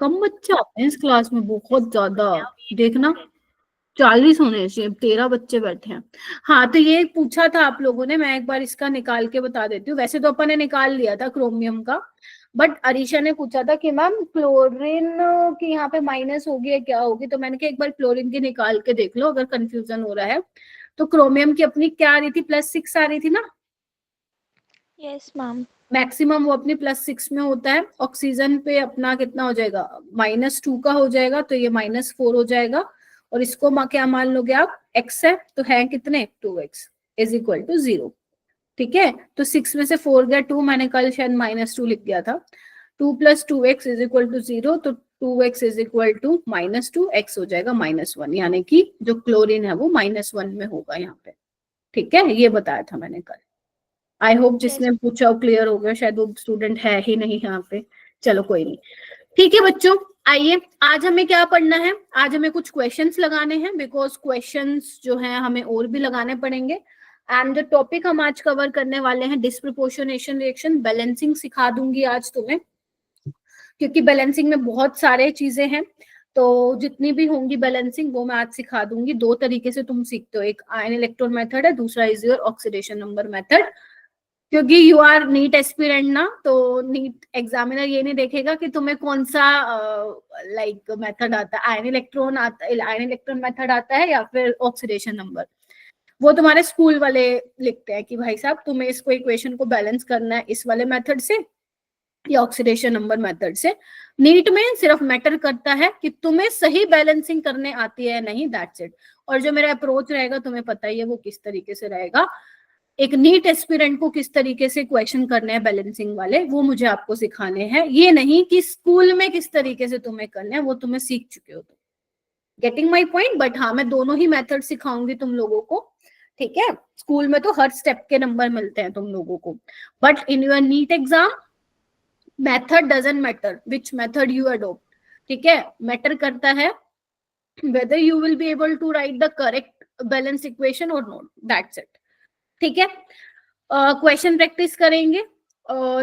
कम बच्चे आते हैं इस क्लास में, बहुत ज्यादा। देखना 40 होने चाहिए, 13 बच्चे बैठे हैं। हाँ, तो ये पूछा था आप लोगों ने, मैं एक बार इसका निकाल के बता देती हूँ। वैसे तो अपन ने निकाल लिया था क्रोमियम का, बट अरीशा ने पूछा था कि मैम क्लोरीन की यहाँ पे माइनस होगी या क्या होगी, तो मैंने कहा एक बार क्लोरीन की निकाल के देख लो अगर कंफ्यूजन हो रहा है। तो क्रोमियम की अपनी क्या आ रही थी, +6 आ रही थी ना। Yes ma'am. मैक्सिमम वो अपनी +6 में होता है। ऑक्सीजन पे अपना कितना हो जाएगा, -2 का हो जाएगा, तो ये -4 हो जाएगा। और इसको क्या मान लोगे आप, x है, तो है कितने 2x इज इक्वल टू 0। ठीक है, तो 6 में से 4 गया 2, मैंने कल शायद -2 लिख दिया था। 2 + 2x इज इक्वल टू 0, तो 2x is equal to -2, x हो जाएगा -1, यानी कि जो क्लोरीन है वो -1 में होगा यहाँ पे। ठीक है, ये बताया था मैंने कल। I hope yes. जिसने पूछा वो क्लियर हो गया, शायद वो स्टूडेंट है ही नहीं यहाँ पे। चलो कोई नहीं। ठीक है बच्चों, आइए आज हमें क्या पढ़ना है। आज हमें कुछ क्वेश्चंस लगाने हैं, बिकॉज क्वेश्चंस जो हैं हमें और भी लगाने पड़ेंगे। एंड द टॉपिक हम आज कवर करने वाले हैं डिस्प्रपोर्शनेशन रिएक्शन। बैलेंसिंग सिखा दूंगी आज तुम्हें, क्योंकि बैलेंसिंग में बहुत सारे चीजें हैं, तो जितनी भी होंगी बैलेंसिंग वो मैं आज सिखा दूंगी। 2 तरीके से तुम सीखते हो, एक आयन इलेक्ट्रॉन मेथड है, दूसरा is your oxidation number method. क्योंकि यू आर नीट एस्पिरेंट ना, तो नीट एग्जामिनर ये नहीं देखेगा कि तुम्हें कौन सा लाइक मेथड आता है, आयन इलेक्ट्रॉन मेथड आता है या फिर ऑक्सीडेशन नंबर। वो तुम्हारे स्कूल वाले लिखते हैं कि भाई साहब तुम्हें इसको इक्वेशन को बैलेंस करना है इस वाले मेथड से या ऑक्सीडेशन नंबर मेथड से। नीट में सिर्फ मैटर करता है कि तुम्हें सही बैलेंसिंग करने आती है नहीं, दैट्स इट। और जो मेरा अप्रोच रहेगा तुम्हें पता ही है वो किस तरीके से रहेगा। एक नीट एस्पिरेंट को किस तरीके से क्वेश्चन करने हैं बैलेंसिंग वाले, वो मुझे आपको सिखाने हैं। ये नहीं कि स्कूल में किस तरीके से तुम्हें करने हैं, वो तुम्हें सीख चुके हो। Getting my point. बट हाँ, मैं दोनों ही मेथड सिखाऊंगी तुम लोगों को। ठीक है, स्कूल में तो हर स्टेप के नंबर मिलते हैं तुम लोगों को, but in your NEET exam method doesn't matter which method you adopt. ठीक है, मैटर करता है whether you will be able to write the correct balance equation or not, that's it। ठीक है, क्वेश्चन प्रैक्टिस करेंगे,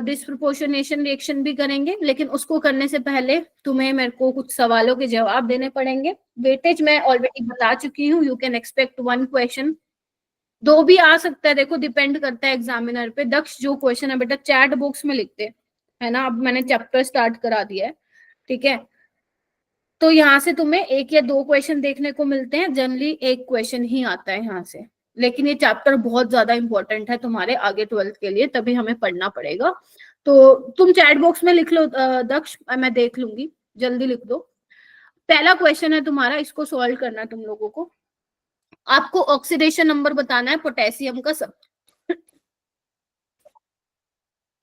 डिस्प्रपोर्शनेशन रिएक्शन भी करेंगे, लेकिन उसको करने से पहले तुम्हें मेरे को कुछ सवालों के जवाब देने पड़ेंगे। वेटेज मैं ऑलरेडी बता चुकी हूँ, यू कैन एक्सपेक्ट 1 क्वेश्चन, 2 भी आ सकता है, देखो डिपेंड करता है एग्जामिनर पे। दक्ष जो क्वेश्चन है बेटा चैट बॉक्स में लिखते है ना, अब मैंने चैप्टर स्टार्ट करा दिया है। ठीक है, तो यहाँ से तुम्हें 1 या 2 क्वेश्चन देखने को मिलते हैं, जनरली 1 क्वेश्चन ही आता है यहाँ से। लेकिन ये चैप्टर बहुत ज्यादा इंपॉर्टेंट है तुम्हारे आगे 12th के लिए, तभी हमें पढ़ना पड़ेगा। तो तुम चैट बॉक्स में लिख लो दक्ष, मैं देख लूंगी, जल्दी लिख दो। पहला क्वेश्चन है तुम्हारा, इसको सॉल्व करना है तुम लोगों को। आपको ऑक्सीडेशन नंबर बताना है पोटेशियम का,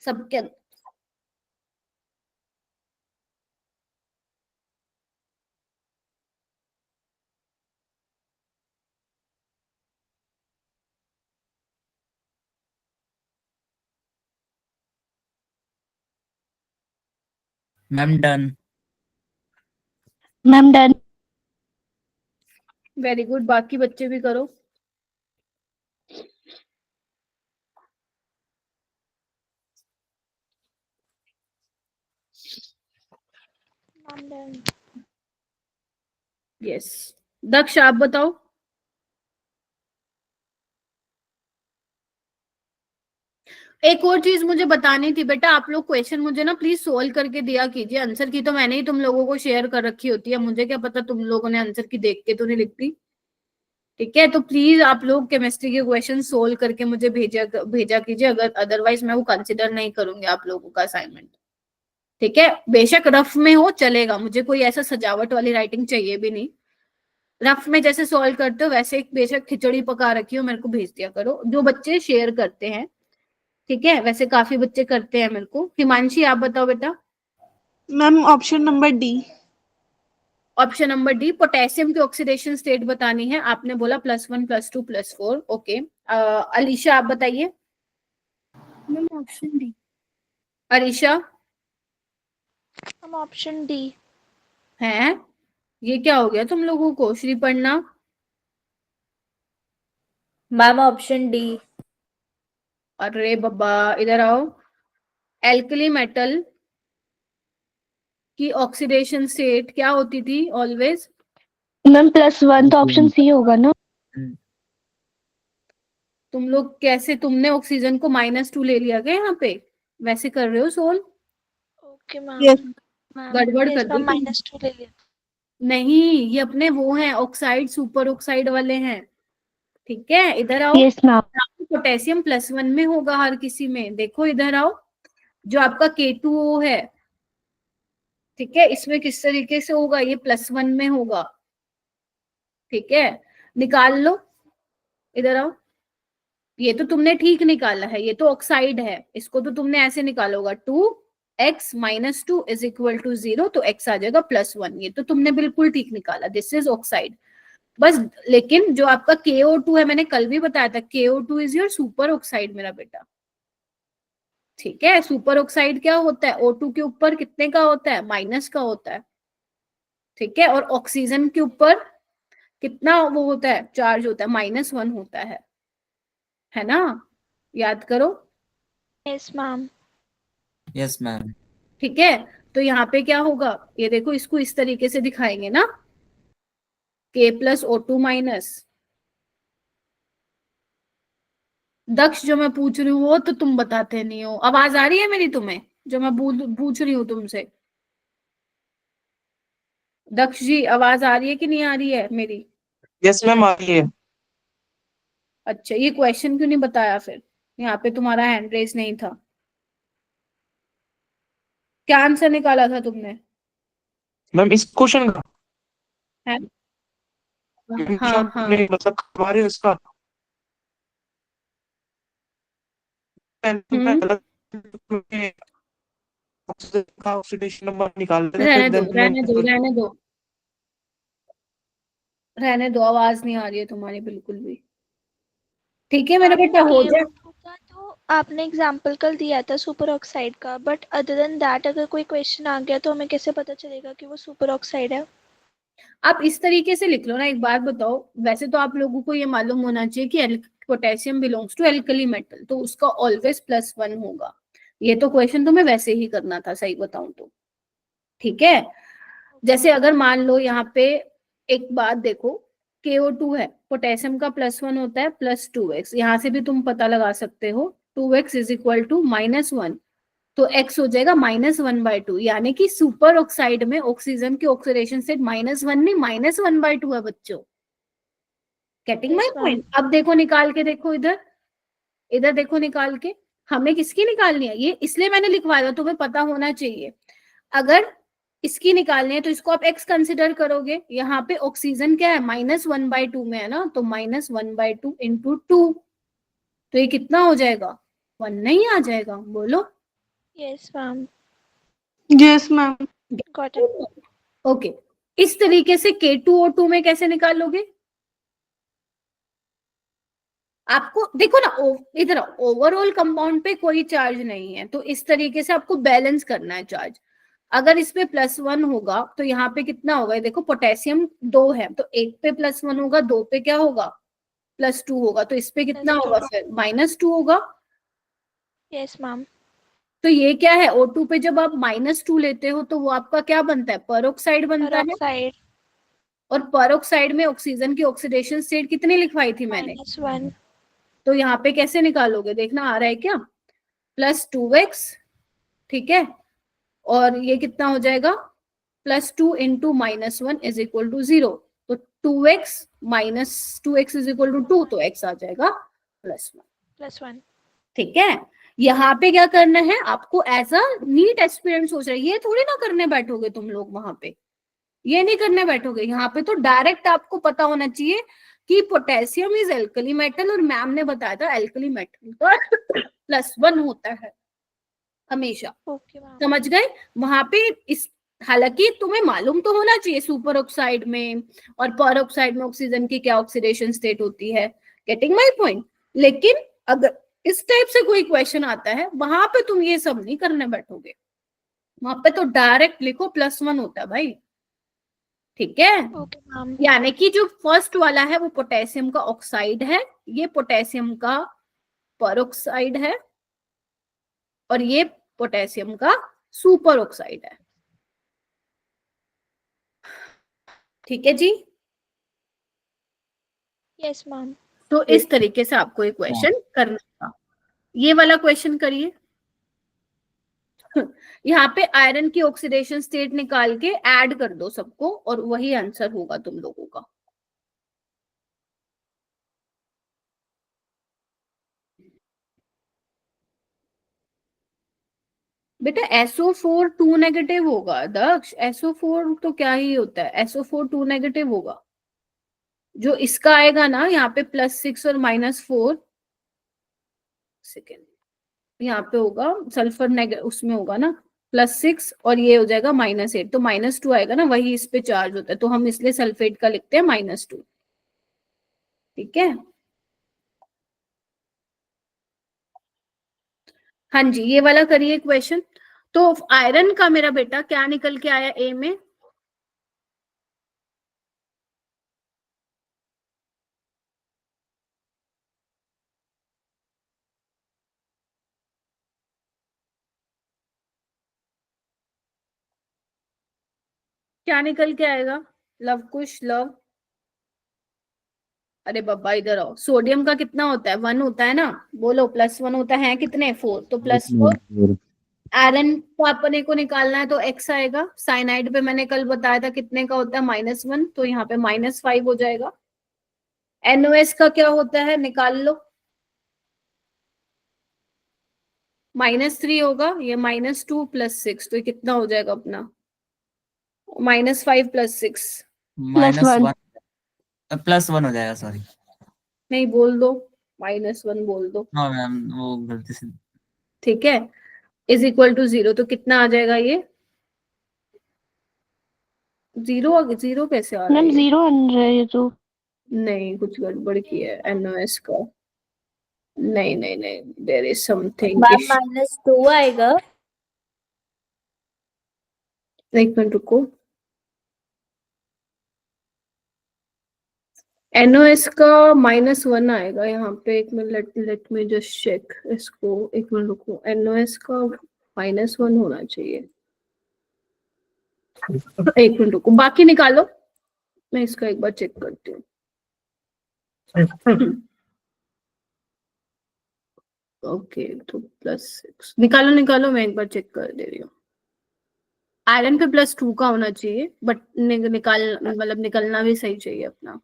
सबके ma'am done. Ma'am done. Very good, बाकी बच्चे भी करो। Ma'am done. यस, दक्ष आप बताओ। एक और चीज मुझे बतानी थी बेटा, आप लोग क्वेश्चन मुझे ना प्लीज सोल्व करके दिया कीजिए। आंसर की तो मैंने ही तुम लोगों को शेयर कर रखी होती है, मुझे क्या पता तुम लोगों ने आंसर की देख के तो नहीं लिखती। ठीक है, तो प्लीज आप लोग केमिस्ट्री के क्वेश्चन सोल्व करके मुझे भेजा कीजिए, अगर अदरवाइज मैं वो कंसिडर नहीं करूंगी आप लोगों का असाइनमेंट। ठीक है, बेशक रफ में हो चलेगा, मुझे कोई ऐसा सजावट वाली राइटिंग चाहिए भी नहीं। रफ में जैसे सॉल्व करते हो वैसे बेशक खिचड़ी पका रखी हो मेरे को भेज दिया करो, जो बच्चे शेयर करते हैं। ठीक है, वैसे काफी बच्चे करते हैं मेरे को। हिमांशी आप बताओ बेटा। Ma'am option number D. Option number D, potassium की ऑक्सीडेशन स्टेट बतानी है, आपने बोला +1 +2 +4। ओके, अलीशा आप बताइए। Ma'am option D. Alisha ma'am option D. है, ये क्या हो गया तुम लोगों को। Shriparna, ma'am option D. अरे बाबा इधर आओ। एल्कली मेटल कि ऑक्सीडेशन स्टेट क्या होती थी ऑलवेज? मैम +1 तो ऑप्शन सी होगा ना? तुम लोग कैसे, तुमने ऑक्सीजन को -2 ले लिया क्या यहाँ पे? वैसे कर रहे हो सोल? Okay Yes. मैम। गड़बड़ यस कर दी मैम, तुमने। -2 ले लिया। नहीं, ये अपने वो हैं ऑक्साइड, सुपर ऑक्साइड वाले हैं। ठीक है, इधर आओ। Yes ma'am. पोटेशियम +1 में होगा हर किसी में। देखो इधर आओ, जो आपका K2O है, ठीक है, इसमें किस तरीके से होगा? ये +1 में होगा। ठीक है, निकाल लो, इधर आओ। ये तो तुमने ठीक निकाला है, ये तो ऑक्साइड है, इसको तो तुमने ऐसे निकालोगा 2x - 2 = 0, तो x आ जाएगा +1। ये तो तुमने बिल्कुल ठीक निकाला, दिस इज ऑक्साइड। बस, लेकिन जो आपका KO2 है, मैंने कल भी बताया था, KO2 is your super oxide मेरा बेटा। ठीक है, सुपर ऑक्साइड क्या होता है? O2 के ऊपर कितने का होता है? माइनस का होता है। ठीक है, और ऑक्सीजन के ऊपर कितना वो होता है? चार्ज होता है, -1 होता है ना? याद करो। Yes ma'am. Yes ma'am. ठीक है, तो यहाँ पे क्या होगा? ये देखो, इसको इस तरीके से दिखाएंगे ना, K + O2-। दक्ष, जो मैं पूछ रही हूँ वो तो तुम बताते नहीं हो। आवाज आ रही है मेरी तुम्हें, जो मैं पूछ रही हूँ तुमसे? दक्ष जी, आवाज आ रही है कि नहीं आ रही है मेरी? यस मैम, आ रही है। अच्छा, ये क्वेश्चन क्यों नहीं बताया फिर? यहाँ पे तुम्हारा हैंड रेस नहीं था। क्या आंसर निकाला था तुमने? मैम इस क्वेश्चन का है? हाँ आप हाँ। मतलब हमारे इसका हम्म, ऑक्सीडेशन नंबर निकाल रहे थे, फिर रहने दो देन रहने दो रहने दो रहने दो, आवाज नहीं आ रही है तुम्हारी बिल्कुल भी। ठीक है मेरा बेटा, हो जाए। KO2 का तो आपने एग्जाम्पल कल दिया था सुपर ऑक्साइड का, बट अदर देन दैट अगर कोई क्वेश्चन आ गया तो हमें कैसे पता चलेगा कि वो सुपर ऑक्साइड है? आप इस तरीके से लिख लो ना। एक बात बताओ, वैसे तो आप लोगों को ये मालूम होना चाहिए कि potassium belongs to alkali metal, तो उसका ऑलवेज +1 होगा। ये तो क्वेश्चन तुम्हें वैसे ही करना था, सही बताऊं तो। ठीक है, जैसे अगर मान लो यहाँ पे एक बात देखो, KO2 है, पोटेशियम का +1 होता है, +2x, यहाँ से भी तुम पता लगा सकते हो, 2x = -1, तो x हो जाएगा -1/2, यानी कि सुपर ऑक्साइड में ऑक्सीजन की ऑक्सीडेशन स्टेट -1 नहीं, -1/2 है बच्चों। Getting my Yes, ma'am. Point? अब देखो, निकाल के देखो इधर, इधर देखो निकाल के। हमें किसकी निकालनी है? ये इसलिए मैंने लिखवाया, तुम्हें पता होना चाहिए। अगर इसकी निकालनी है तो इसको आप x कंसिडर करोगे। यहाँ पे ऑक्सीजन क्या है? -1/2 में है ना, तो -1/2 × 2, तो ये कितना हो जाएगा? 1 नहीं आ जाएगा? बोलो। Yes, ma'am. Yes, ma'am. Got it. Okay, इस तरीके से K2O2 में कैसे निकालोगे? आपको देखो ना, इधर ओवरऑल कंपाउंड पे कोई चार्ज नहीं है, तो इस तरीके से आपको बैलेंस करना है चार्ज। अगर इस पे +1 होगा तो यहाँ पे कितना होगा? देखो, पोटेशियम 2 है, तो एक पे +1 होगा, 2 पे क्या होगा? +2 होगा, तो इस पे कितना +2. होगा फिर? -2 होगा। Yes, ma'am. तो ये क्या है? O2 पे जब आप -2 लेते हो तो वो आपका क्या बनता है? परऑक्साइड बनता है। Peroxide और परऑक्साइड में ऑक्सीजन की ऑक्सीडेशन स्टेट कितनी लिखवाई थी मैंने? -1. तो यहाँ पे कैसे निकालोगे? देखना आ रहा है क्या? +2x, ठीक है, और ये कितना हो जाएगा? +2 × -1 = 0, तो 2x - 2x = 2, तो x आ जाएगा +1। +1. ठीक है, यहाँ पे क्या करना है आपको? एज अ नीट एस्पिरेंट सोच रहे, ये थोड़ी ना करने बैठोगे तुम लोग वहां पे, ये नहीं करने बैठोगे। यहाँ पे तो डायरेक्ट आपको पता होना चाहिए कि पोटेशियम इज एल्कली मेटल, और मैम ने बताया था एल्कली मेटल का +1 होता है हमेशा। Okay, ma'am. समझ गए? वहां पे इस, हालांकि तुम्हें मालूम तो होना चाहिए सुपर ऑक्साइड में और पर ऑक्साइड में ऑक्सीजन की क्या ऑक्सीडेशन स्टेट होती है। Getting my point? लेकिन अगर इस टाइप से कोई क्वेश्चन आता है, वहां पे तुम ये सब नहीं करने बैठोगे, वहां पे तो डायरेक्ट लिखो +1 होता है भाई। ठीक है, Okay, ma'am. यानी कि जो फर्स्ट वाला है वो पोटेशियम का ऑक्साइड है, ये पोटेशियम का परऑक्साइड है, और ये पोटेशियम का सुपर ऑक्साइड है। ठीक है जी। Yes ma'am. तो इस तरीके से आपको ये क्वेश्चन करना था। ये वाला क्वेश्चन करिए। यहाँ पे आयरन की ऑक्सीडेशन स्टेट निकाल के ऐड कर दो सबको और वही आंसर होगा तुम लोगों का। बेटा SO4 2 नेगेटिव होगा दक्ष। SO4 तो क्या ही होता है, SO4 2 नेगेटिव होगा। जो इसका आएगा ना यहाँ पे +6 और -4 सेकेंड, यहाँ पे होगा सल्फर उसमें होगा ना +6 और ये हो जाएगा -8, तो -2 आएगा ना, वही इस पे चार्ज होता है, तो हम इसलिए सल्फेट का लिखते हैं -2। ठीक है। हाँ जी, ये वाला करिए क्वेश्चन। तो आयरन का मेरा बेटा क्या निकल के आया ए में? क्या निकल के आएगा? लव कुश लव। अरे बाबा इधर आओ। सोडियम का कितना होता है? 1 होता है ना, बोलो +1 होता है, कितने 4, तो +4। आयरन को अपने को निकालना है तो x आएगा। साइनाइड पे मैंने कल बताया था कितने का होता है, -1, तो यहाँ पे -5 हो जाएगा। NOS का क्या होता है, निकाल लो। -3 होगा, ये -2 +6, तो ये कितना हो जाएगा अपना? -5 +6। -1 +1 हो जाएगा, सॉरी। नहीं बोल दो, -1 बोल दो। हाँ मैम, वो गलती से। ठीक है, = 0, तो कितना आ जाएगा ये? 0 कैसे आ रहा है मैम ये? 0 बन रहा है ये तो। नहीं, कुछ गड़बड़ की है NOS का। नहीं नहीं नहीं, देयर इज समथिंग। मैम -2 आएगा। एक मिनट रुको। NOS का -1 आएगा यहाँ पे। एक minute, let me just check इसको। एक मिनट रुको, NOS का -1 होना चाहिए। एक मिनट रुको, बाकी निकालो, मैं इसका एक बार चेक करती हूँ। ओके, तो +6 निकालो निकालो, मैं एक बार चेक कर दे रही हूँ। आयरन पे +2 का होना चाहिए, बट मतलब निकलना भी सही चाहिए अपना।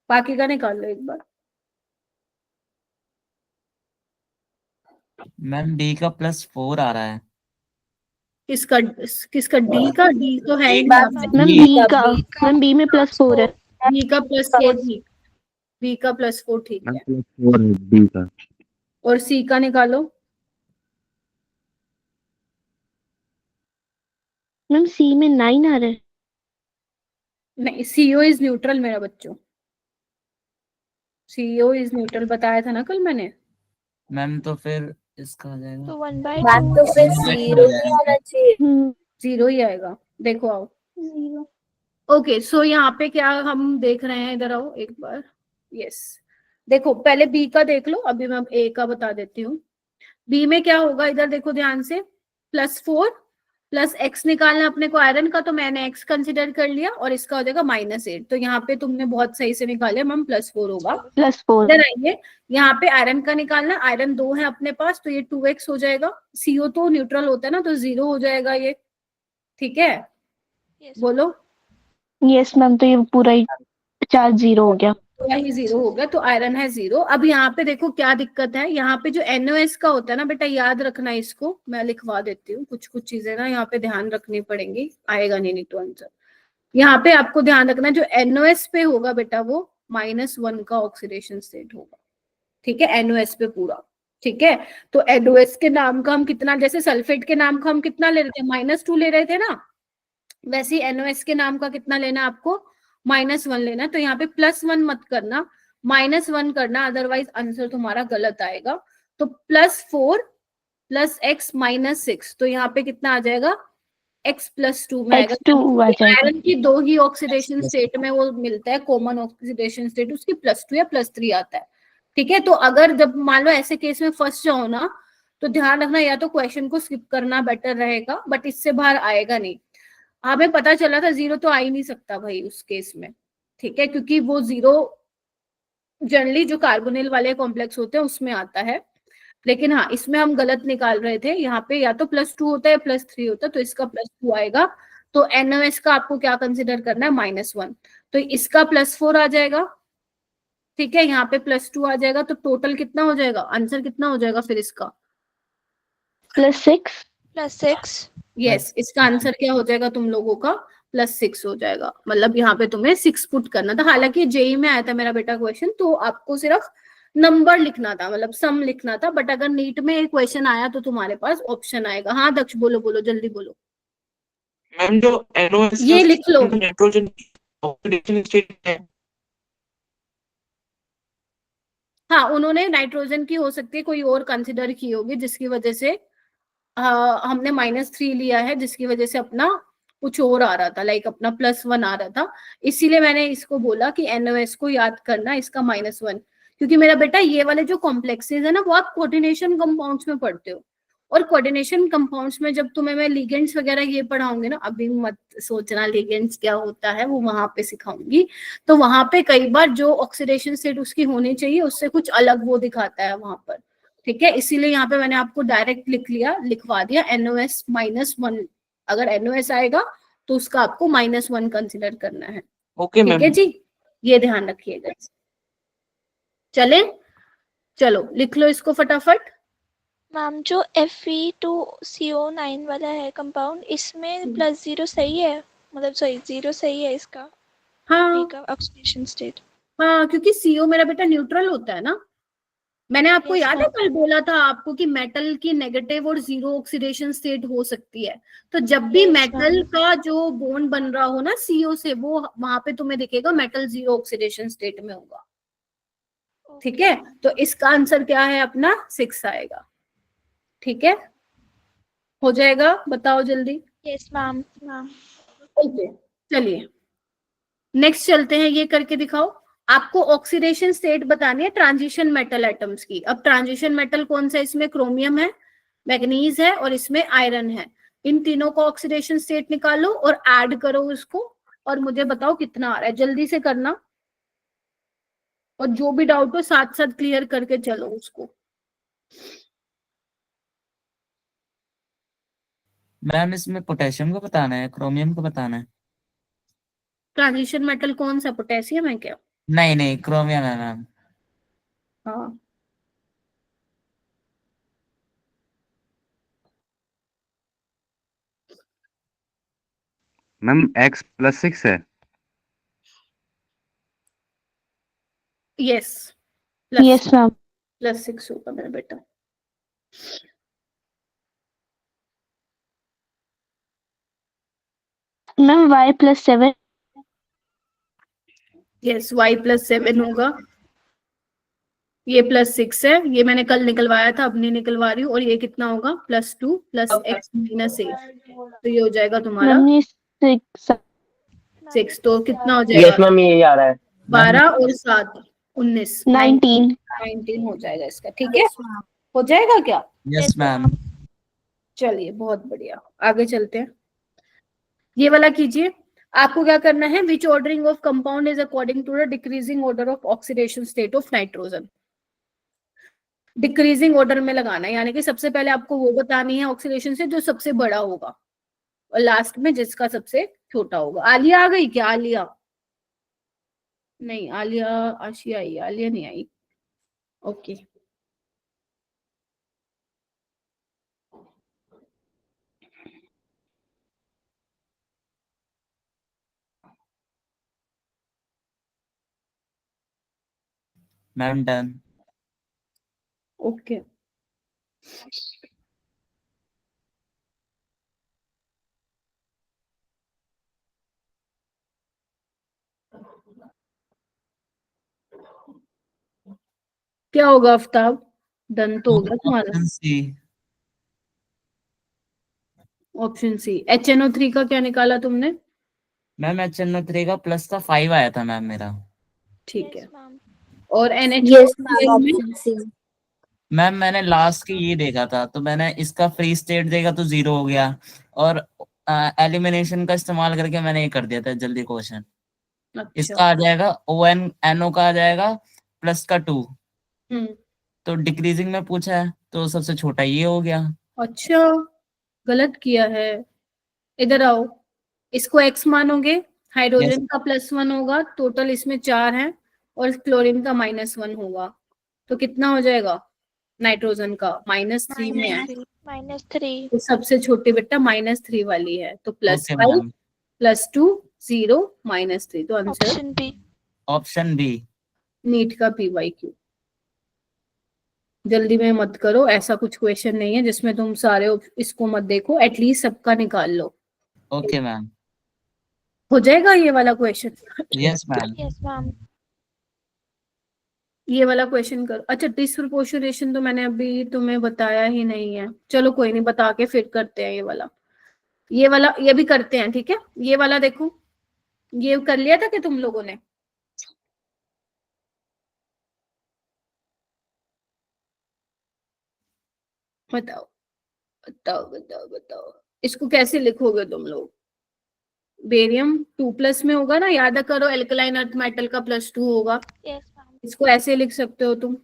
बाकी का निकाल लो एक बार। मैम D का +4 आ रहा है। किसका? किसका? डी का? डी तो है ही मैम नहीं। मैम B बी का। मैम बी में +4 है। बी का +4 ठीक। बी का +4 ठीक है। +4 है डी का। और सी का निकालो। मैम सी में 9 आ रहा है। नहीं, CO इज न्यूट्रल मेरा बच्चों। CO इज न्यूट्रल बताया था ना कल मैंने। मैम तो फिर इसका आ जाएगा। तो 1/2 मैम तो फिर हो 0 ही जाएगा। आना चाहिए। 0 ही आएगा, देखो आओ। 0। ओके, सो यहाँ पे क्या हम देख रहे हैं, इधर आओ एक बार। यस, देखो पहले बी का देख लो, अभी मैं ए का बता देती हूँ। बी में क्या होगा, इधर देखो ध्यान से। +4 +x निकालना अपने को आयरन का, तो मैंने x कंसिडर कर लिया, और इसका हो जाएगा -8। तो यहाँ पे तुमने बहुत सही से निकाले मैम, +4 होगा। +4। इधर आइए, यहाँ पे आयरन का निकालना। आयरन 2 है अपने पास, तो ये 2x हो जाएगा। CO तो न्यूट्रल होता है ना, तो 0 हो जाएगा ये। ठीक है, यस बोलो। यस मैम, तो ये पूरा ही चार्ज 0 हो गया। यही 0 हो गया, तो आयरन है 0। अब यहाँ पे देखो क्या दिक्कत है, यहाँ पे जो NOS का होता है ना बेटा, याद रखना इसको, मैं लिखवा देती हूँ। कुछ कुछ चीजें ना यहाँ पे ध्यान रखनी पड़ेंगी, आएगा नहीं तो आंसर। यहाँ पे आपको ध्यान रखना, जो NOS पे होगा बेटा, वो -1 का ऑक्सीडेशन स्टेट होगा। ठीक है, NOS पे पूरा। ठीक है, तो NOS के नाम का हम कितना, जैसे सल्फेट के नाम का हम कितना ले रहे थे, -2 ले रहे थे ना, वैसे ही NOS के नाम का कितना लेना आपको, -1 लेना। तो यहाँ पे +1 मत करना, -1 करना, अदरवाइज आंसर तुम्हारा गलत आएगा। तो +4 +x -6, तो यहाँ पे कितना आ जाएगा, x +2 में आएगा। x2 आ जाएगा। आयरन की 2 ही ऑक्सीडेशन स्टेट में वो मिलता है, कॉमन ऑक्सीडेशन स्टेट, उसकी +2 या +3 आता है। ठीक है, तो अगर जब मान लो ऐसे केस में फंस जाओ ना, तो ध्यान रखना, या तो क्वेश्चन को स्किप करना बेटर रहेगा, बट इससे बाहर आएगा नहीं। हमें पता चला था जीरो तो आ ही नहीं सकता भाई उस केस में, ठीक है, क्योंकि वो जीरो जनरली जो कार्बोनिल वाले कॉम्प्लेक्स होते हैं उसमें आता है, लेकिन हाँ इसमें हम गलत निकाल रहे थे, यहाँ पे या तो +2 होता है या +3 होता है, तो इसका +2 आएगा। तो NOS का आपको क्या कंसिडर करना है, -1, तो इसका +4 आ जाएगा, ठीक है, यहाँ पे +2 आ जाएगा, तो टोटल कितना हो जाएगा, आंसर कितना हो जाएगा फिर इसका, +6। +6। यस, इसका आंसर क्या हो जाएगा तुम लोगों का, +6 हो जाएगा। मतलब यहाँ पे तुम्हें 6 पुट करना था, हालांकि जेई में आया था मेरा बेटा क्वेश्चन, तो आपको सिर्फ नंबर लिखना था, मतलब सम लिखना था, बट अगर नीट में एक क्वेश्चन आया तो तुम्हारे पास ऑप्शन आएगा। हाँ दक्ष बोलो बोलो जल्दी बोलो। मैम जो NOS ये लिख लो, नाइट्रोजन की ऑक्सीडेशन स्टेट है, हाँ उन्होंने नाइट्रोजन की हो सकती है कोई और कंसिडर की होगी, जिसकी वजह से हमने -3 लिया है, जिसकी वजह से अपना कुछ और आ रहा था, लाइक अपना +1 आ रहा था, इसीलिए मैंने इसको बोला कि NOS को याद करना इसका -1, क्योंकि मेरा बेटा ये वाले जो कॉम्प्लेक्सेस है ना वो आप कोऑर्डिनेशन कंपाउंड्स में पढ़ते हो, और कोऑर्डिनेशन कंपाउंड्स में जब तुम्हें मैं लिगेंड्स वगैरह ये पढ़ाऊंगी ना, अभी मत सोचना लिगेंड्स क्या होता है, वो वहां पे सिखाऊंगी, तो वहां पे कई बार जो ऑक्सीडेशन स्टेट उसकी होनी चाहिए उससे कुछ अलग वो दिखाता है वहां पर, ठीक है, इसीलिए यहाँ पे मैंने आपको डायरेक्ट लिखवा दिया NOS -1, अगर NOS आएगा तो उसका आपको -1 कंसिडर करना है, ओके ठीक मैम। है जी, ये ध्यान रखिएगा। चले, चलो लिख लो इसको फटाफट। मैम जो Fe2CO9 वाला है कंपाउंड, इसमें +0 सही है, मतलब सॉरी 0 सही है इसका Fe हाँ का ऑक्सीडेशन स्टेट। हाँ, क्योंकि CO मेरा बेटा न्यूट्रल होता है ना, मैंने आपको Yes, याद है ma'am. कल बोला था आपको कि मेटल की नेगेटिव और 0 ऑक्सीडेशन स्टेट हो सकती है, तो जब भी Yes, मेटल ma'am. का जो बॉन्ड बन रहा हो ना CO से, वो वहां पे तुम्हें दिखेगा मेटल 0 ऑक्सीडेशन स्टेट में होगा, ठीक है, तो इसका आंसर क्या है अपना 6 आएगा, ठीक है, हो जाएगा, बताओ जल्दी। Yes, ma'am. Ma'am. ओके चलिए नेक्स्ट चलते हैं, ये करके दिखाओ। आपको ऑक्सीडेशन स्टेट बतानी है ट्रांजिशन मेटल एटम्स की। अब ट्रांजिशन मेटल कौन सा है, इसमें क्रोमियम है, मैग्नीज है और इसमें आयरन है, इन तीनों का ऑक्सीडेशन स्टेट निकालो और ऐड करो इसको, और मुझे बताओ कितना आ रहा है, जल्दी से करना, और जो भी डाउट हो साथ साथ क्लियर करके चलो उसको। मैम इसमें पोटेशियम को बताना है, क्रोमियम को बताना है? ट्रांजिशन मेटल कौन सा, पोटेशियम है क्या? नहीं नहीं, क्रोमियम है मैम। हाँ मैम X +6 है। Yes, yes ma'am. +6 होगा मेरा बेटा। Ma'am Y +7। यस, Y+7 होगा, ये +6 है, ये मैंने कल निकलवाया था अब नहीं निकलवा रही हूँ, और ये कितना होगा +2 + x -8, तो ये हो जाएगा तुम्हारा मैम ये 6। 6, तो कितना हो जाएगा, यस मैम ये आ रहा है। 12 और 7 19 19। 19 हो जाएगा इसका, ठीक है, हो जाएगा क्या? Yes ma'am. चलिए बहुत बढ़िया, आगे चलते हैं, ये वाला कीजिए। आपको क्या करना है, which ordering of compound is according to the decreasing order of oxidation state of nitrogen, decreasing order में लगाना है, यानी कि सबसे पहले आपको वो बतानी है ऑक्सीडेशन से जो सबसे बड़ा होगा, और लास्ट में जिसका सबसे छोटा होगा। आलिया आ गई क्या, आलिया? नहीं आलिया, आशिया आई, आलिया नहीं आई, ओके। Ma'am done. ओके क्या होगा आफ्ताब, डन तो होगा तुम्हारा, option C. Option C. HNO3 का क्या निकाला तुमने? मैम HNO3 का प्लस का 5 आया था मैम मेरा। ठीक है, Yes, ma'am. और Yes, ma'am. NH2 में Option C. मैम मैंने लास्ट की ये देखा था, तो मैंने इसका फ्री स्टेट देखा तो 0 हो गया, और एलिमिनेशन का इस्तेमाल करके मैंने ये कर दिया था जल्दी क्वेश्चन। अच्छा। इसका आ जाएगा ON NO का आ जाएगा प्लस का 2, हम्म। तो डिक्रीजिंग में पूछा है तो सबसे छोटा ये हो गया। अच्छा, गलत किया है। इधर आओ, इसको x मानोगे, हाइड्रोजन का +1 होगा, टोटल इसमें 4 है, और क्लोरीन का -1 होगा, तो कितना हो जाएगा? नाइट्रोजन का -3 में है, -3 तो सबसे छोटी बेटा -3 वाली है, तो ओके +5 मैम, +2 0 -3, तो answer option B. Option B. NEET का PYQ। जल्दी में मत करो, ऐसा कुछ क्वेश्चन नहीं है जिसमें तुम सारे इसको मत देखो, एटलीस्ट सबका निकाल लो। Okay ma'am. हो जाएगा ये वाला question? Yes ma'am. Yes ma'am. ये वाला क्वेश्चन करो। अच्छा, डिस्प्रोपोर्शनेशन तो मैंने अभी तुम्हें बताया ही नहीं है, चलो कोई नहीं, बता के फिर करते हैं ये वाला ये भी करते हैं, ठीक है। ये वाला देखो, ये कर लिया था कि तुम लोगों ने? बताओ बताओ बताओ बताओ, इसको कैसे लिखोगे तुम लोग? बेरियम 2+ में होगा ना, याद करो, एल्कलाइन अर्थ मेटल का +2 होगा, यस मैम। इसको ऐसे लिख सकते हो तुम,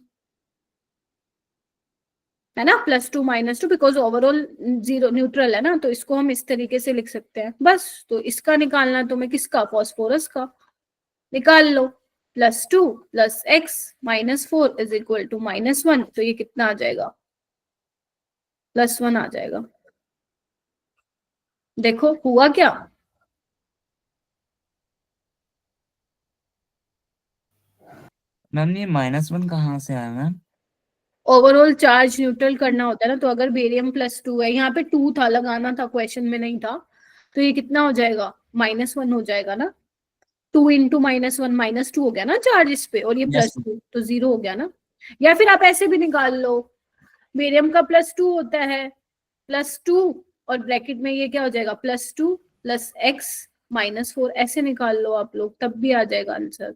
है ना, +2 -2, बिकॉज ओवरऑल 0 न्यूट्रल है ना, तो इसको हम इस तरीके से लिख सकते हैं बस। तो इसका निकालना तुम्हें, किसका? फास्फोरस का। निकाल लो, +2 + x -4 = -1, तो ये कितना आ जाएगा? +1 आ जाएगा। देखो हुआ क्या? मैम ये -1 कहाँ से आया मैम? ओवरऑल चार्ज न्यूट्रल करना होता है ना, तो अगर बेरियम +2 है, यहाँ पे 2 था, लगाना था, क्वेश्चन में नहीं था, तो ये कितना हो जाएगा? -1 हो जाएगा ना। 2 × -1 -2 हो गया ना चार्ज इस पे, और ये यस। +2, तो 0 हो गया ना। या फिर आप ऐसे भी निकाल लो, बेरियम का +2 होता है, +2, और ब्रैकेट में ये क्या हो जाएगा? +2 + x -4, ऐसे निकाल लो आप लोग, तब भी आ जाएगा आंसर।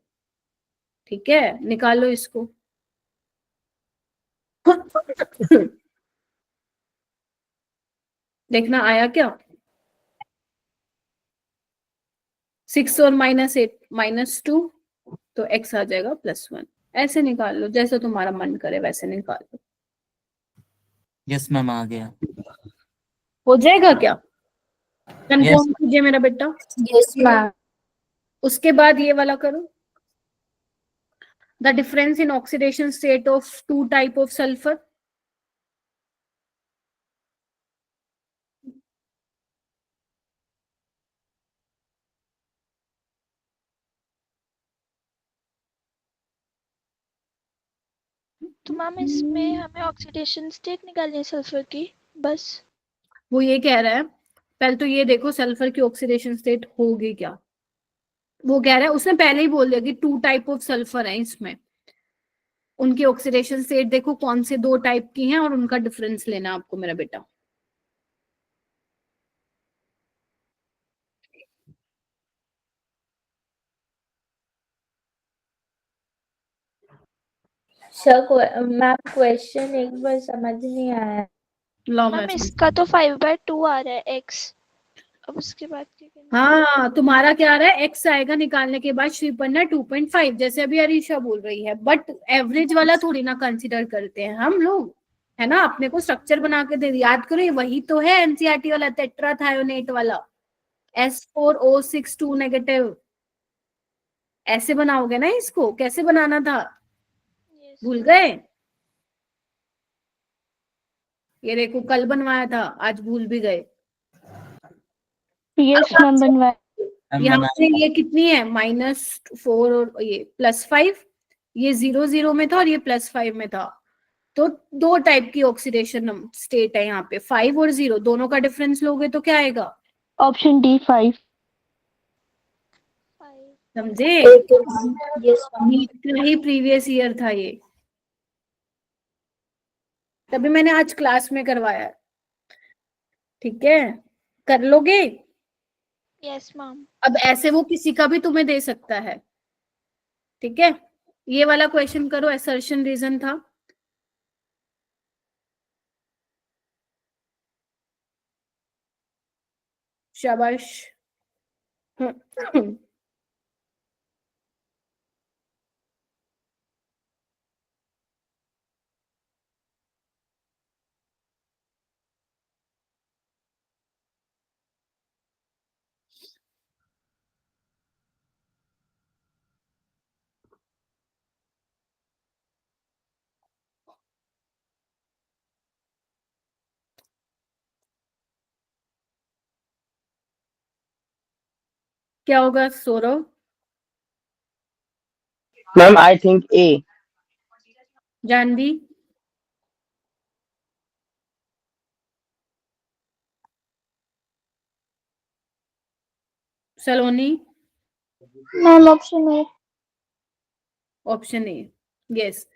ठीक है, निकालो इसको। देखना आया क्या? 6 और -8 -2, तो x आ जाएगा +1। ऐसे निकाल लो, जैसे तुम्हारा मन करे वैसे निकाल लो। यस मैम आ गया। हो जाएगा क्या? यस। कंफर्म कीजिए मेरा बेटा। Yes, ma'am. उसके बाद ये वाला करो, the difference in oxidation state of 2 type of sulphur. तो मैम इसमें हमें ऑक्सीडेशन स्टेट निकालनी है सल्फर की बस? वो ये कह रहा है, पहले तो ये देखो सल्फर की ऑक्सीडेशन स्टेट होगी क्या। वो कह रहा है, उसने पहले ही बोल दिया कि 2 टाइप ऑफ सल्फर है इसमें, उनकी ऑक्सीडेशन स्टेट देखो कौन से 2 टाइप की हैं, और उनका डिफरेंस लेना आपको मेरा बेटा। सर मैम क्वेश्चन एक बार समझ नहीं आया। लो मैं मैम इसका तो 5/2 आ रहा है x, अब उसके बाद क्या करना है? हाँ, तुम्हारा क्या आ रहा है? x आएगा निकालने के बाद, श्रीपन्ना 2.5, जैसे अभी अरीशा बोल रही है, बट एवरेज वाला थोड़ी ना कंसिडर करते हैं हम लोग, है ना। अपने को स्ट्रक्चर बना के दे, याद करो, ये वही तो है एनसीईआरटी वाला टेट्राथायोनेट वाला, S4O6 2 नेगेटिव। ऐसे बनाओगे ना इसको, कैसे बनाना था? Yes, भूल ma'am. गए? ये देखो कल बनवाया था, आज भूल भी गए। यस मैम बनवाया। यहाँ से ये कितनी है? -4 और ये +5, ये 0 0 में था और ये +5 में था, तो 2 टाइप की ऑक्सीडेशन स्टेट है यहाँ पे, 5 और 0 दोनों का डिफरेंस लोगे तो क्या आएगा? Option D 5। 5। समझे? Yes, ma'am. नीट का ही प्रीवियस ईयर था ये, तभी मैंने आज क्लास में करवाया है। ठीक है, कर लोगे? Yes ma'am. अब ऐसे वो किसी का भी तुम्हें दे सकता है, ठीक है। ये वाला क्वेश्चन करो, असर्शन रीजन था। शाबाश। क्या होगा Saurav? Ma'am I think A. Janvi? Saloni? Ma'am option A. Option A, yes.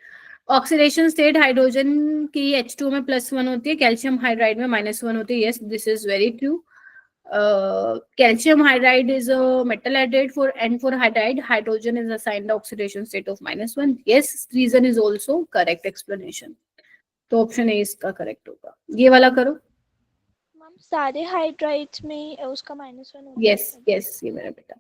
Oxidation state hydrogen की H2 में +1 होती है, कैल्शियम हाइड्राइड में -1 होती है। Yes, this is very true. Calcium hydride is a metal hydride for hydride. Hydrogen is assigned the oxidation state of -1. Yes, reason is also correct explanation. तो option A इसका correct होगा। ये वाला करो। Ma'am सारे हाइड्राइड्स में उसका -1 होगा। यस यस, ये मेरा बेटा,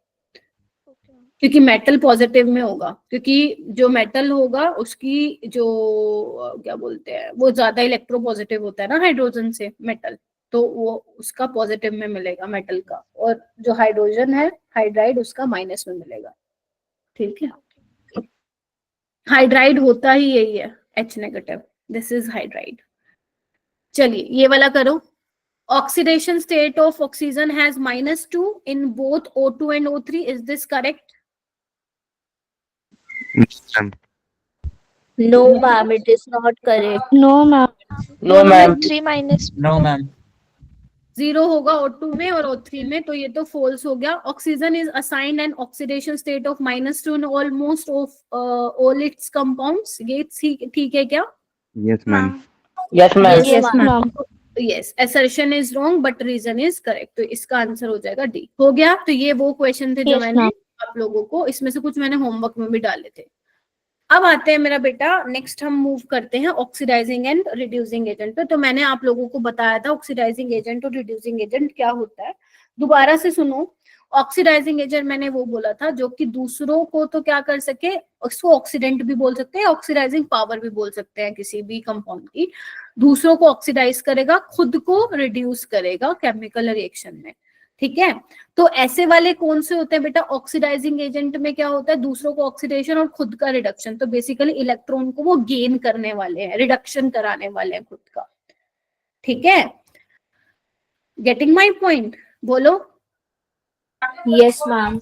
ओके मैम। क्योंकि मेटल पॉजिटिव में होगा, क्योंकि जो मेटल होगा उसकी जो क्या बोलते हैं, वो ज्यादा इलेक्ट्रो पॉजिटिव होता है ना हाइड्रोजन से मेटल, तो वो उसका पॉजिटिव में मिलेगा मेटल का, और जो हाइड्रोजन है हाइड्राइड उसका माइनस में मिलेगा। ठीक है, हाइड्राइड होता ही यही है, H negative, this is hydride. चलिए ये वाला करो। Oxidation state of oxygen has -2 in both O2 and O3. Is this correct? No, ma'am, it is not correct. No ma'am. No ma'am. 3 minus no ma'am. 0 होगा O2 में और O3 में, तो ये तो false हो गया। Oxygen is assigned an oxidation state of -2 in almost of all its compounds. ये ठीक है क्या? Yes, ma'am. Yes ma'am. Yes, ma'am. Yes, assertion is wrong but reason is correct. तो इसका आंसर हो जाएगा डी। हो गया। तो ये वो क्वेश्चन थे जो Yes, मैंने ma'am. आप लोगों को, इसमें से कुछ मैंने होमवर्क में भी डाले थे। अब आते हैं मेरा बेटा, नेक्स्ट हम मूव करते हैं ऑक्सीडाइजिंग एंड रिड्यूसिंग एजेंट पे। तो मैंने आप लोगों को बताया था ऑक्सीडाइजिंग एजेंट और रिड्यूसिंग एजेंट क्या होता है। दोबारा से सुनो। ऑक्सीडाइजिंग एजेंट मैंने वो बोला था जो कि दूसरों को तो क्या कर सके, उसको ऑक्सीडेंट भी बोल सकते हैं, ऑक्सीडाइजिंग पावर भी बोल सकते हैं किसी भी कंपाउंड की। दूसरों को ऑक्सीडाइज करेगा, खुद को रिड्यूस करेगा केमिकल रिएक्शन में। ठीक है, तो ऐसे वाले कौन से होते हैं बेटा? ऑक्सीडाइजिंग एजेंट में क्या होता है, दूसरों को ऑक्सीडेशन और खुद का रिडक्शन। तो बेसिकली इलेक्ट्रॉन को वो गेन करने वाले हैं, रिडक्शन कराने वाले हैं खुद का। ठीक है, गेटिंग माई पॉइंट? बोलो। Yes, ma'am.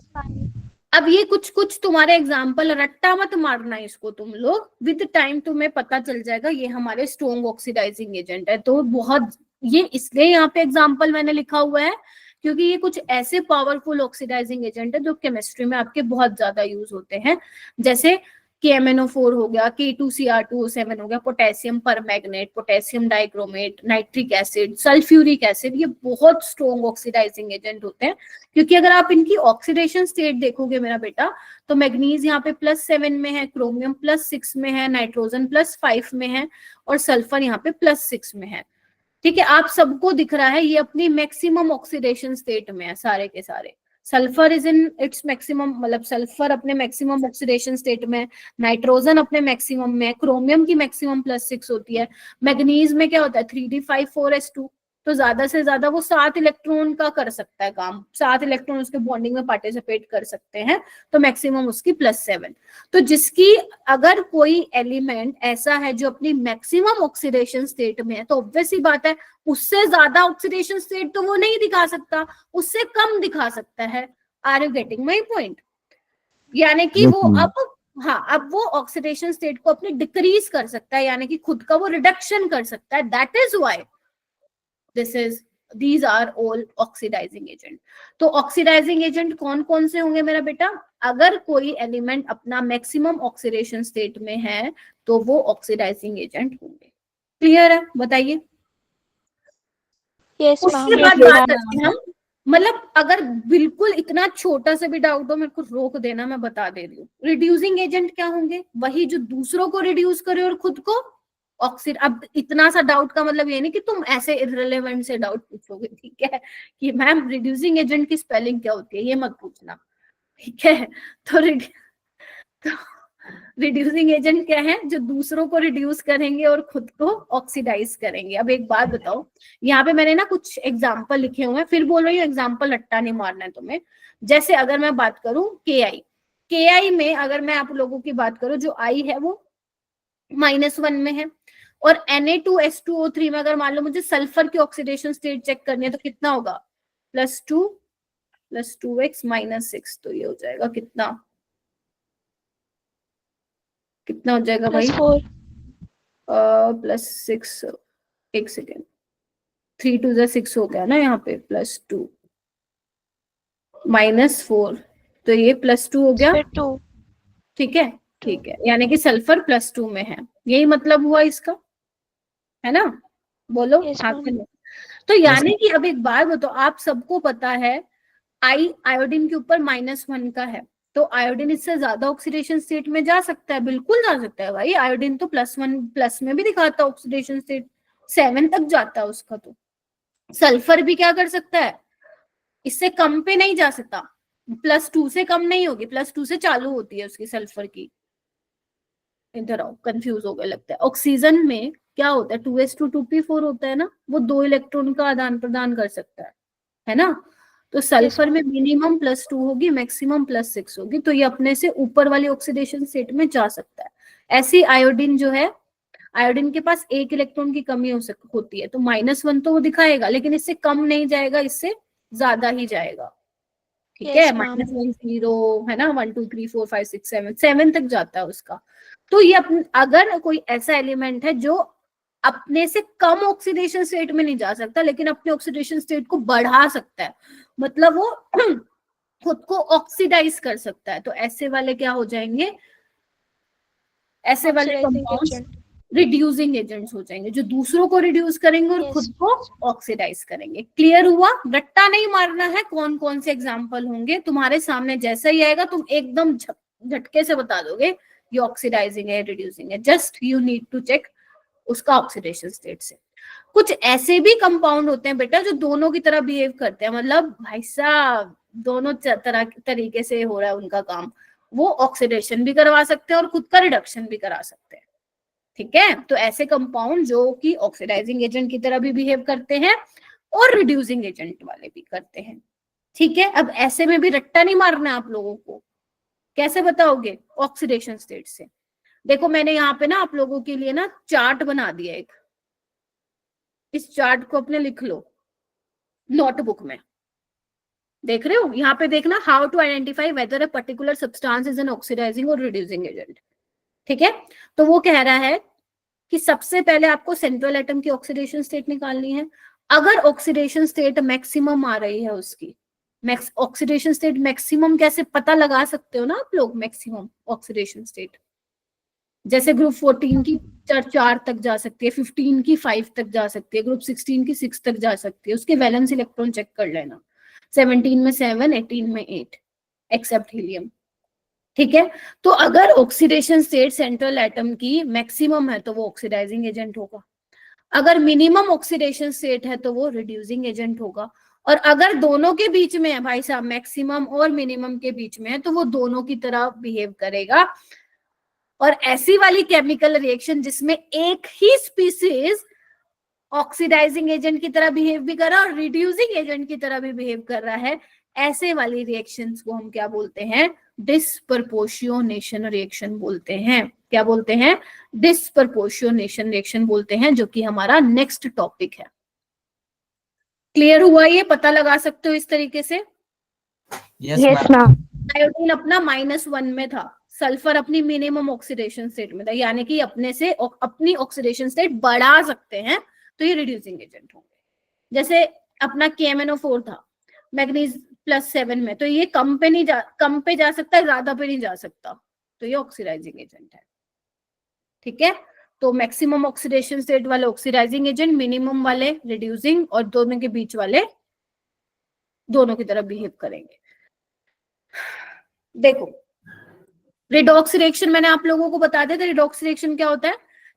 अब ये कुछ कुछ तुम्हारे एग्जाम्पल, रट्टा मत मारना इसको तुम लोग, विद टाइम तुम्हें पता चल जाएगा ये हमारे स्ट्रॉन्ग ऑक्सीडाइजिंग एजेंट है। तो बहुत, ये इसलिए यहाँ पे एग्जाम्पल मैंने लिखा हुआ है क्योंकि ये कुछ ऐसे पावरफुल ऑक्सीडाइजिंग एजेंट है जो केमिस्ट्री में आपके बहुत ज्यादा यूज होते हैं, जैसे KMnO4 हो गया, K2Cr2O7 हो गया, potassium परमैग्नेट, potassium dichromate, nitric acid, sulphuric acid, ये बहुत स्ट्रॉन्ग ऑक्सीडाइजिंग एजेंट होते हैं। क्योंकि अगर आप इनकी ऑक्सीडेशन स्टेट देखोगे मेरा बेटा, तो मैग्नीज यहाँ पे +7 में है, क्रोमियम +6 में है, नाइट्रोजन +5 में है, और सल्फर यहाँ पे +6 में है। ठीक है, आप सबको दिख रहा है ये अपनी मैक्सिमम ऑक्सीडेशन स्टेट में है सारे के सारे। Sulphur is in its maximum, मतलब सल्फर अपने मैक्सिमम ऑक्सीडेशन स्टेट में, नाइट्रोजन अपने मैक्सिमम में, क्रोमियम की मैक्सिमम +6 होती है। मैग्नीज में क्या होता है 3d5,4s2, तो ज्यादा से ज्यादा वो 7 इलेक्ट्रॉन का कर सकता है काम, 7 इलेक्ट्रॉन उसके बॉन्डिंग में पार्टिसिपेट कर सकते हैं, तो मैक्सिमम उसकी +7। तो जिसकी अगर कोई एलिमेंट ऐसा है जो अपनी मैक्सिमम ऑक्सीडेशन स्टेट में है, तो ऑब्वियस सी बात है उससे ज्यादा ऑक्सीडेशन स्टेट तो वो नहीं दिखा सकता, उससे कम दिखा सकता है। Are you getting my point? यानी कि Yes, वो ma'am. अब वो ऑक्सीडेशन स्टेट को अपने डिक्रीज कर सकता है, यानी कि खुद का वो रिडक्शन कर सकता है। That is why these are all oxidizing agent। तो ऑक्सीडाइजिंग एजेंट कौन कौन से होंगे मेरा बेटा? अगर कोई एलिमेंट अपना मैक्सिमम ऑक्सीडेशन स्टेट में है तो वो ऑक्सीडाइजिंग एजेंट होंगे। क्लियर है? बताइए। यस उसके मैम। बाद बात करते हैं हम, मतलब अगर बिल्कुल इतना छोटा सा भी डाउट हो मेरे को रोक देना, मैं बता दे रही हूँ। रिड्यूसिंग एजेंट क्या होंगे? वही जो दूसरों को रिड्यूस करे और खुद को ऑक्सीड, अब इतना सा डाउट का मतलब ये नहीं कि तुम ऐसे इररिलेवेंट से डाउट पूछोगे, ठीक है, कि मैम रिड्यूसिंग एजेंट की स्पेलिंग क्या होती है, ये मत पूछना, ठीक है। तो रिड्यूसिंग एजेंट क्या है, जो दूसरों को रिड्यूस करेंगे और खुद को ऑक्सीडाइज करेंगे। अब एक बात बताओ, यहाँ पे मैंने ना कुछ एग्जाम्पल लिखे हुए हैं, फिर बोल रही हूँ एग्जाम्पल रट्टा नहीं मारना है तुम्हें। जैसे अगर मैं बात करूं के आई में, अगर मैं आप लोगों की बात करूं, जो आई है वो -1 में है, और Na2S2O3 में अगर मान लो मुझे सल्फर की ऑक्सीडेशन स्टेट चेक करनी है तो कितना होगा, +2 + 2x - 6, तो ये हो जाएगा कितना हो जाएगा भाई, +4 +6, एक सेकेंड, 3 2 = 6 हो गया ना यहाँ पे, +2 -4, तो ये +2 हो गया, फिर 2 ठीक है, यानी कि सल्फर +2 में है, यही मतलब हुआ इसका, है ना, बोलो Yes, हाँ ma'am. कि नहीं? तो यानी कि अब एक बात बताओ, आप सबको पता है आयोडीन के ऊपर -1 का है, तो आयोडीन इससे ज्यादा ऑक्सीडेशन स्टेट में जा सकता है, बिल्कुल जा सकता है भाई, आयोडीन तो +1+ में भी दिखाता है ऑक्सीडेशन स्टेट, 7 तक जाता है उसका, तो सल्फर भी क्या कर सकता है, इससे कम पे नहीं जा सकता, +2 से कम नहीं होगी, +2 से चालू होती है उसकी सल्फर की। इधर आओ, कंफ्यूज हो गए लगता है। ऑक्सीजन में क्या होता है, 2s2 2p4 होता है ना, वो 2 इलेक्ट्रॉन का आदान प्रदान कर सकता है ना, तो सल्फर में मिनिमम +2 होगी, मैक्सिमम +6 होगी, तो ये अपने से ऊपर वाली ऑक्सीडेशन स्टेट में जा सकता है। ऐसी आयोडीन जो है, आयोडीन के पास 1 इलेक्ट्रॉन की कमी होती है, तो -1 तो वो दिखाएगा, लेकिन इससे कम नहीं जाएगा, इससे ज्यादा ही जाएगा, ठीक Yes, है, ma'am. -1 0 है ना, 1 2 3 4 5 6 7 तक जाता है उसका। तो ये अगर कोई ऐसा एलिमेंट है जो अपने से कम ऑक्सीडेशन स्टेट में नहीं जा सकता, लेकिन अपने ऑक्सीडेशन स्टेट को बढ़ा सकता है, मतलब वो खुद को ऑक्सीडाइज कर सकता है, तो ऐसे वाले क्या हो जाएंगे, ऐसे वाले Oxidizing compounds agent. Reducing agents हो जाएंगे, जो दूसरों को रिड्यूस करेंगे और Yes. खुद को ऑक्सीडाइज करेंगे। क्लियर हुआ, रट्टा नहीं मारना है, कौन कौन से एग्जांपल होंगे तुम्हारे सामने, जैसा ही आएगा तुम एकदम झटके से बता दोगे ये ऑक्सीडाइजिंग है, रिड्यूसिंग है, just you need to check उसका ऑक्सीडेशन स्टेट से। कुछ ऐसे भी कंपाउंड होते हैं बेटा जो दोनों की तरह बिहेव करते हैं, मतलब भाई साहब दोनों तरीके से हो रहा है उनका काम, वो ऑक्सीडेशन भी करवा सकते हैं और खुद का रिडक्शन भी करा सकते हैं, ठीक है। तो ऐसे कंपाउंड जो कि ऑक्सीडाइजिंग एजेंट की तरह भी बिहेव करते हैं और रिड्यूसिंग एजेंट वाले भी करते हैं, ठीक है। अब ऐसे में भी रट्टा नहीं मारना है आप लोगों को, कैसे बताओगे, ऑक्सीडेशन स्टेट से। देखो मैंने यहाँ पे ना आप लोगों के लिए ना चार्ट बना दिया एक, इस चार्ट को अपने लिख लो नोटबुक में, देख रहे हो, यहाँ पे देखना, how to identify whether a particular substance is an oxidising और रिड्यूसिंग एजेंट, ठीक है। तो वो कह रहा है कि सबसे पहले आपको सेंट्रल एटम की ऑक्सीडेशन स्टेट निकालनी है। अगर ऑक्सीडेशन स्टेट मैक्सिमम आ रही है उसकी, ऑक्सीडेशन स्टेट मैक्सिमम कैसे पता लगा सकते हो ना आप लोग, मैक्सिमम ऑक्सीडेशन स्टेट, जैसे ग्रुप 14 की 4 तक जा सकती है, 15 की 5 तक जा सकती है, ग्रुप 16 की 6 तक जा सकती है, उसके वैलेंस इलेक्ट्रॉन चेक कर लेना, 17 में 7, 18 में 8 एक्सेप्ट हीलियम, ठीक है। तो अगर ऑक्सीडेशन स्टेट सेंट्रल एटम की मैक्सिमम है तो वो ऑक्सीडाइजिंग एजेंट होगा, अगर मिनिमम ऑक्सीडेशन स्टेट है तो वो रिड्यूसिंग एजेंट होगा, और अगर दोनों के बीच में है भाई साहब, मैक्सिमम और मिनिमम के बीच में है, तो वो दोनों की तरह बिहेव करेगा। और ऐसी वाली केमिकल रिएक्शन जिसमें एक ही स्पीसीज ऑक्सीडाइजिंग एजेंट की तरह बिहेव भी कर रहा है और रिड्यूसिंग एजेंट की तरह भी बिहेव कर रहा है, ऐसे वाली रिएक्शंस को हम क्या बोलते हैं, डिस्प्रपोर्शनेशन रिएक्शन बोलते हैं। क्या बोलते हैं, डिस्प्रपोर्शनेशन रिएक्शन बोलते हैं, जो कि हमारा नेक्स्ट टॉपिक है। क्लियर हुआ, ये पता लगा सकते हो इस तरीके से। Yes ma'am. आयोडीन अपना -1 में था, सल्फर अपनी मिनिमम ऑक्सीडेशन स्टेट में था, यानी कि अपने से अपनी ऑक्सीडेशन स्टेट बढ़ा सकते हैं, तो ये रिड्यूसिंग एजेंट होंगे। जैसे अपना KMnO4 था मैग्नीज +7 में, तो ये कम पे जा सकता है, ज्यादा पे नहीं जा सकता, तो ये ऑक्सीडाइजिंग एजेंट है, ठीक है। तो मैक्सिमम ऑक्सीडेशन स्टेट वाले ऑक्सीडाइजिंग एजेंट, मिनिमम वाले रिड्यूसिंग, और दोनों के बीच वाले दोनों की तरफ बिहेव करेंगे। देखो रिडॉक्स रिएक्शन मैंने आप लोगों को बता दिया था, रिडॉक्स रिएक्शन क्या होता है,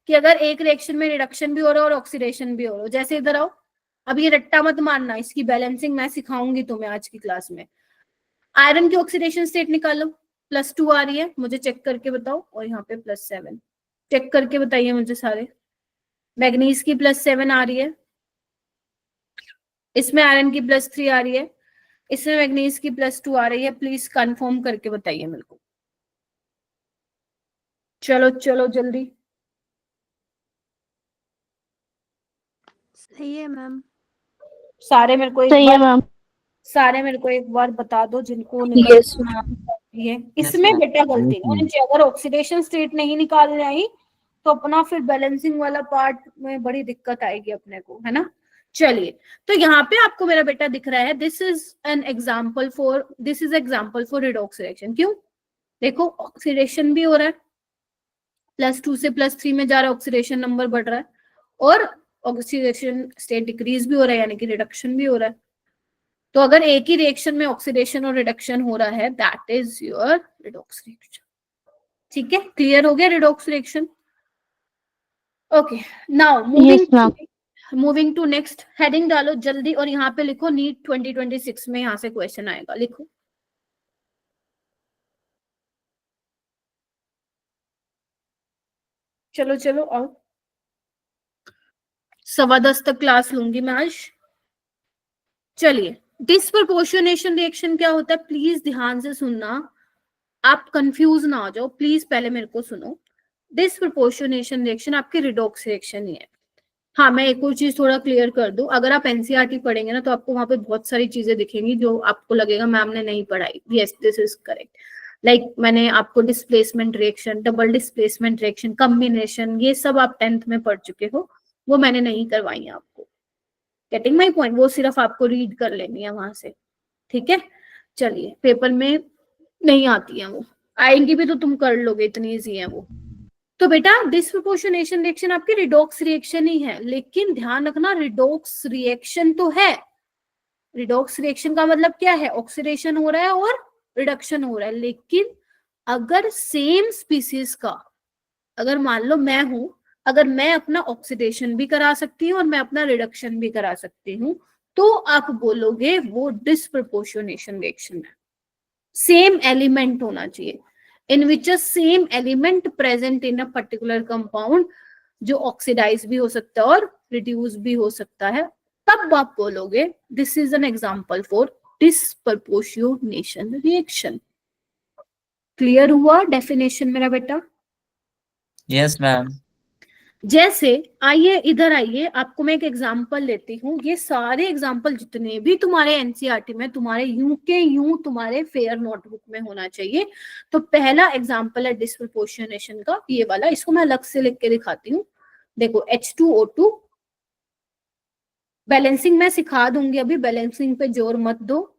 कि अगर एक रिएक्शन में रिडक्शन भी हो रहा है और ऑक्सीडेशन भी हो रहा है। जैसे इधर आओ, अब ये रट्टा मत मारना, इसकी बैलेंसिंग मैं सिखाऊंगी तुम्हें आज की क्लास में। आयरन की ऑक्सीडेशन स्टेट निकालो, +2 आ रही है, मुझे चेक करके बताओ, और यहाँ पे +7 चेक करके बताइए मुझे सारे। मैग्नीज की +7 आ रही है, इसमें आयरन की +3 आ रही है, इसमें मैग्नीज की +2 आ रही है। प्लीज कंफर्म करके बताइए मेरे को। चलो चलो जल्दी। सही है मैम। सारे मेरे को एक सही है बार मैम। सारे मेरे को एक बार बता दो जिनको निकल यस मैम। ये। इसमें ma'am. बेटा गलती Yes, नहीं होनी चाहिए। अगर ऑक्सीडेशन स्टेट नहीं निकाल आई तो अपना फिर बैलेंसिंग वाला पार्ट में बड़ी दिक्कत आएगी अपने को, है ना। चलिए, तो यहाँ पे आपको मेरा बेटा दिख रहा है, this is example for redox reaction. क्यों? देखो ऑक्सीडेशन भी हो रहा है, +2 से +3 में जा रहा है, ऑक्सीडेशन नंबर बढ़ रहा है, और ऑक्सीडेशन स्टेट डिक्रीज भी हो रहा है, यानी कि रिडक्शन भी हो रहा है। तो अगर एक ही रिएक्शन में ऑक्सीडेशन और रिडक्शन हो रहा है, that is your redox reaction. ठीक है, क्लियर हो गया redox reaction? Okay, now Yes, ma'am. Moving to next. Heading डालो जल्दी, और यहाँ पे लिखो नीट 2026 में यहाँ से क्वेश्चन आएगा, लिखो। चलो चलो आओ, 10:15 तक क्लास लूंगी मैं आज। चलिए, डिस्प्रपोर्शनेशन रिएक्शन क्या होता है, प्लीज ध्यान से सुनना, आप कंफ्यूज ना हो जाओ, प्लीज पहले मेरे को सुनो। डिस्प्रपोर्शनेशन रिएक्शन आपकी रिडॉक्स रिएक्शन ही है। हाँ, मैं एक और चीज थोड़ा क्लियर कर दूं, अगर आप एनसीईआरटी पढ़ेंगे ना तो आपको वहां पे बहुत सारी चीजें दिखेंगी जो आपको लगेगा मैम ने नहीं पढ़ाई। Yes, this is correct. Like मैंने आपको displacement reaction, double displacement reaction, combination, ये सब आप 10th में पढ़ चुके हो, वो मैंने नहीं करवाई है आपको। Getting my point? वो सिर्फ आपको रीड कर लेनी है वहां से, ठीक है। चलिए, पेपर में नहीं आती है वो, आएंगी भी तो तुम कर लोगे, इतनी ईजी है वो। तो बेटा डिस्प्रपोर्शनेशन रिएक्शन आपकी रिडॉक्स रिएक्शन ही है, लेकिन ध्यान रखना रिडॉक्स रिएक्शन तो है। रिडॉक्स रिएक्शन का मतलब क्या है, ऑक्सीडेशन हो रहा है और रिडक्शन हो रहा है। लेकिन अगर सेम स्पीसीज का, अगर मान लो मैं हूं, अगर मैं अपना ऑक्सीडेशन भी करा सकती हूँ और मैं अपना रिडक्शन भी करा सकती हूँ, तो आप बोलोगे वो डिस्प्रपोर्शनेशन रिएक्शन है। सेम एलिमेंट होना चाहिए, in which a same element present in a particular compound, जो ऑक्सीडाइज भी हो सकता है और रिड्यूस भी हो सकता है, तब आप बोलोगे this is an example for disproportionation reaction. Clear हुआ डेफिनेशन मेरा बेटा? Yes, ma'am. जैसे आइए इधर आइए, आपको मैं एक एग्जांपल लेती हूँ। ये सारे एग्जांपल जितने भी तुम्हारे एनसीईआरटी में, तुम्हारे यूं के यूं तुम्हारे फेयर नोटबुक में होना चाहिए। तो पहला एग्जांपल है डिस्प्रपोर्शनेशन का, ये वाला, इसको मैं अलग से लिख के दिखाती हूँ। देखो H2O2, बैलेंसिंग मैं सिखा दूंगी अभी, बैलेंसिंग पे जोर मत दो।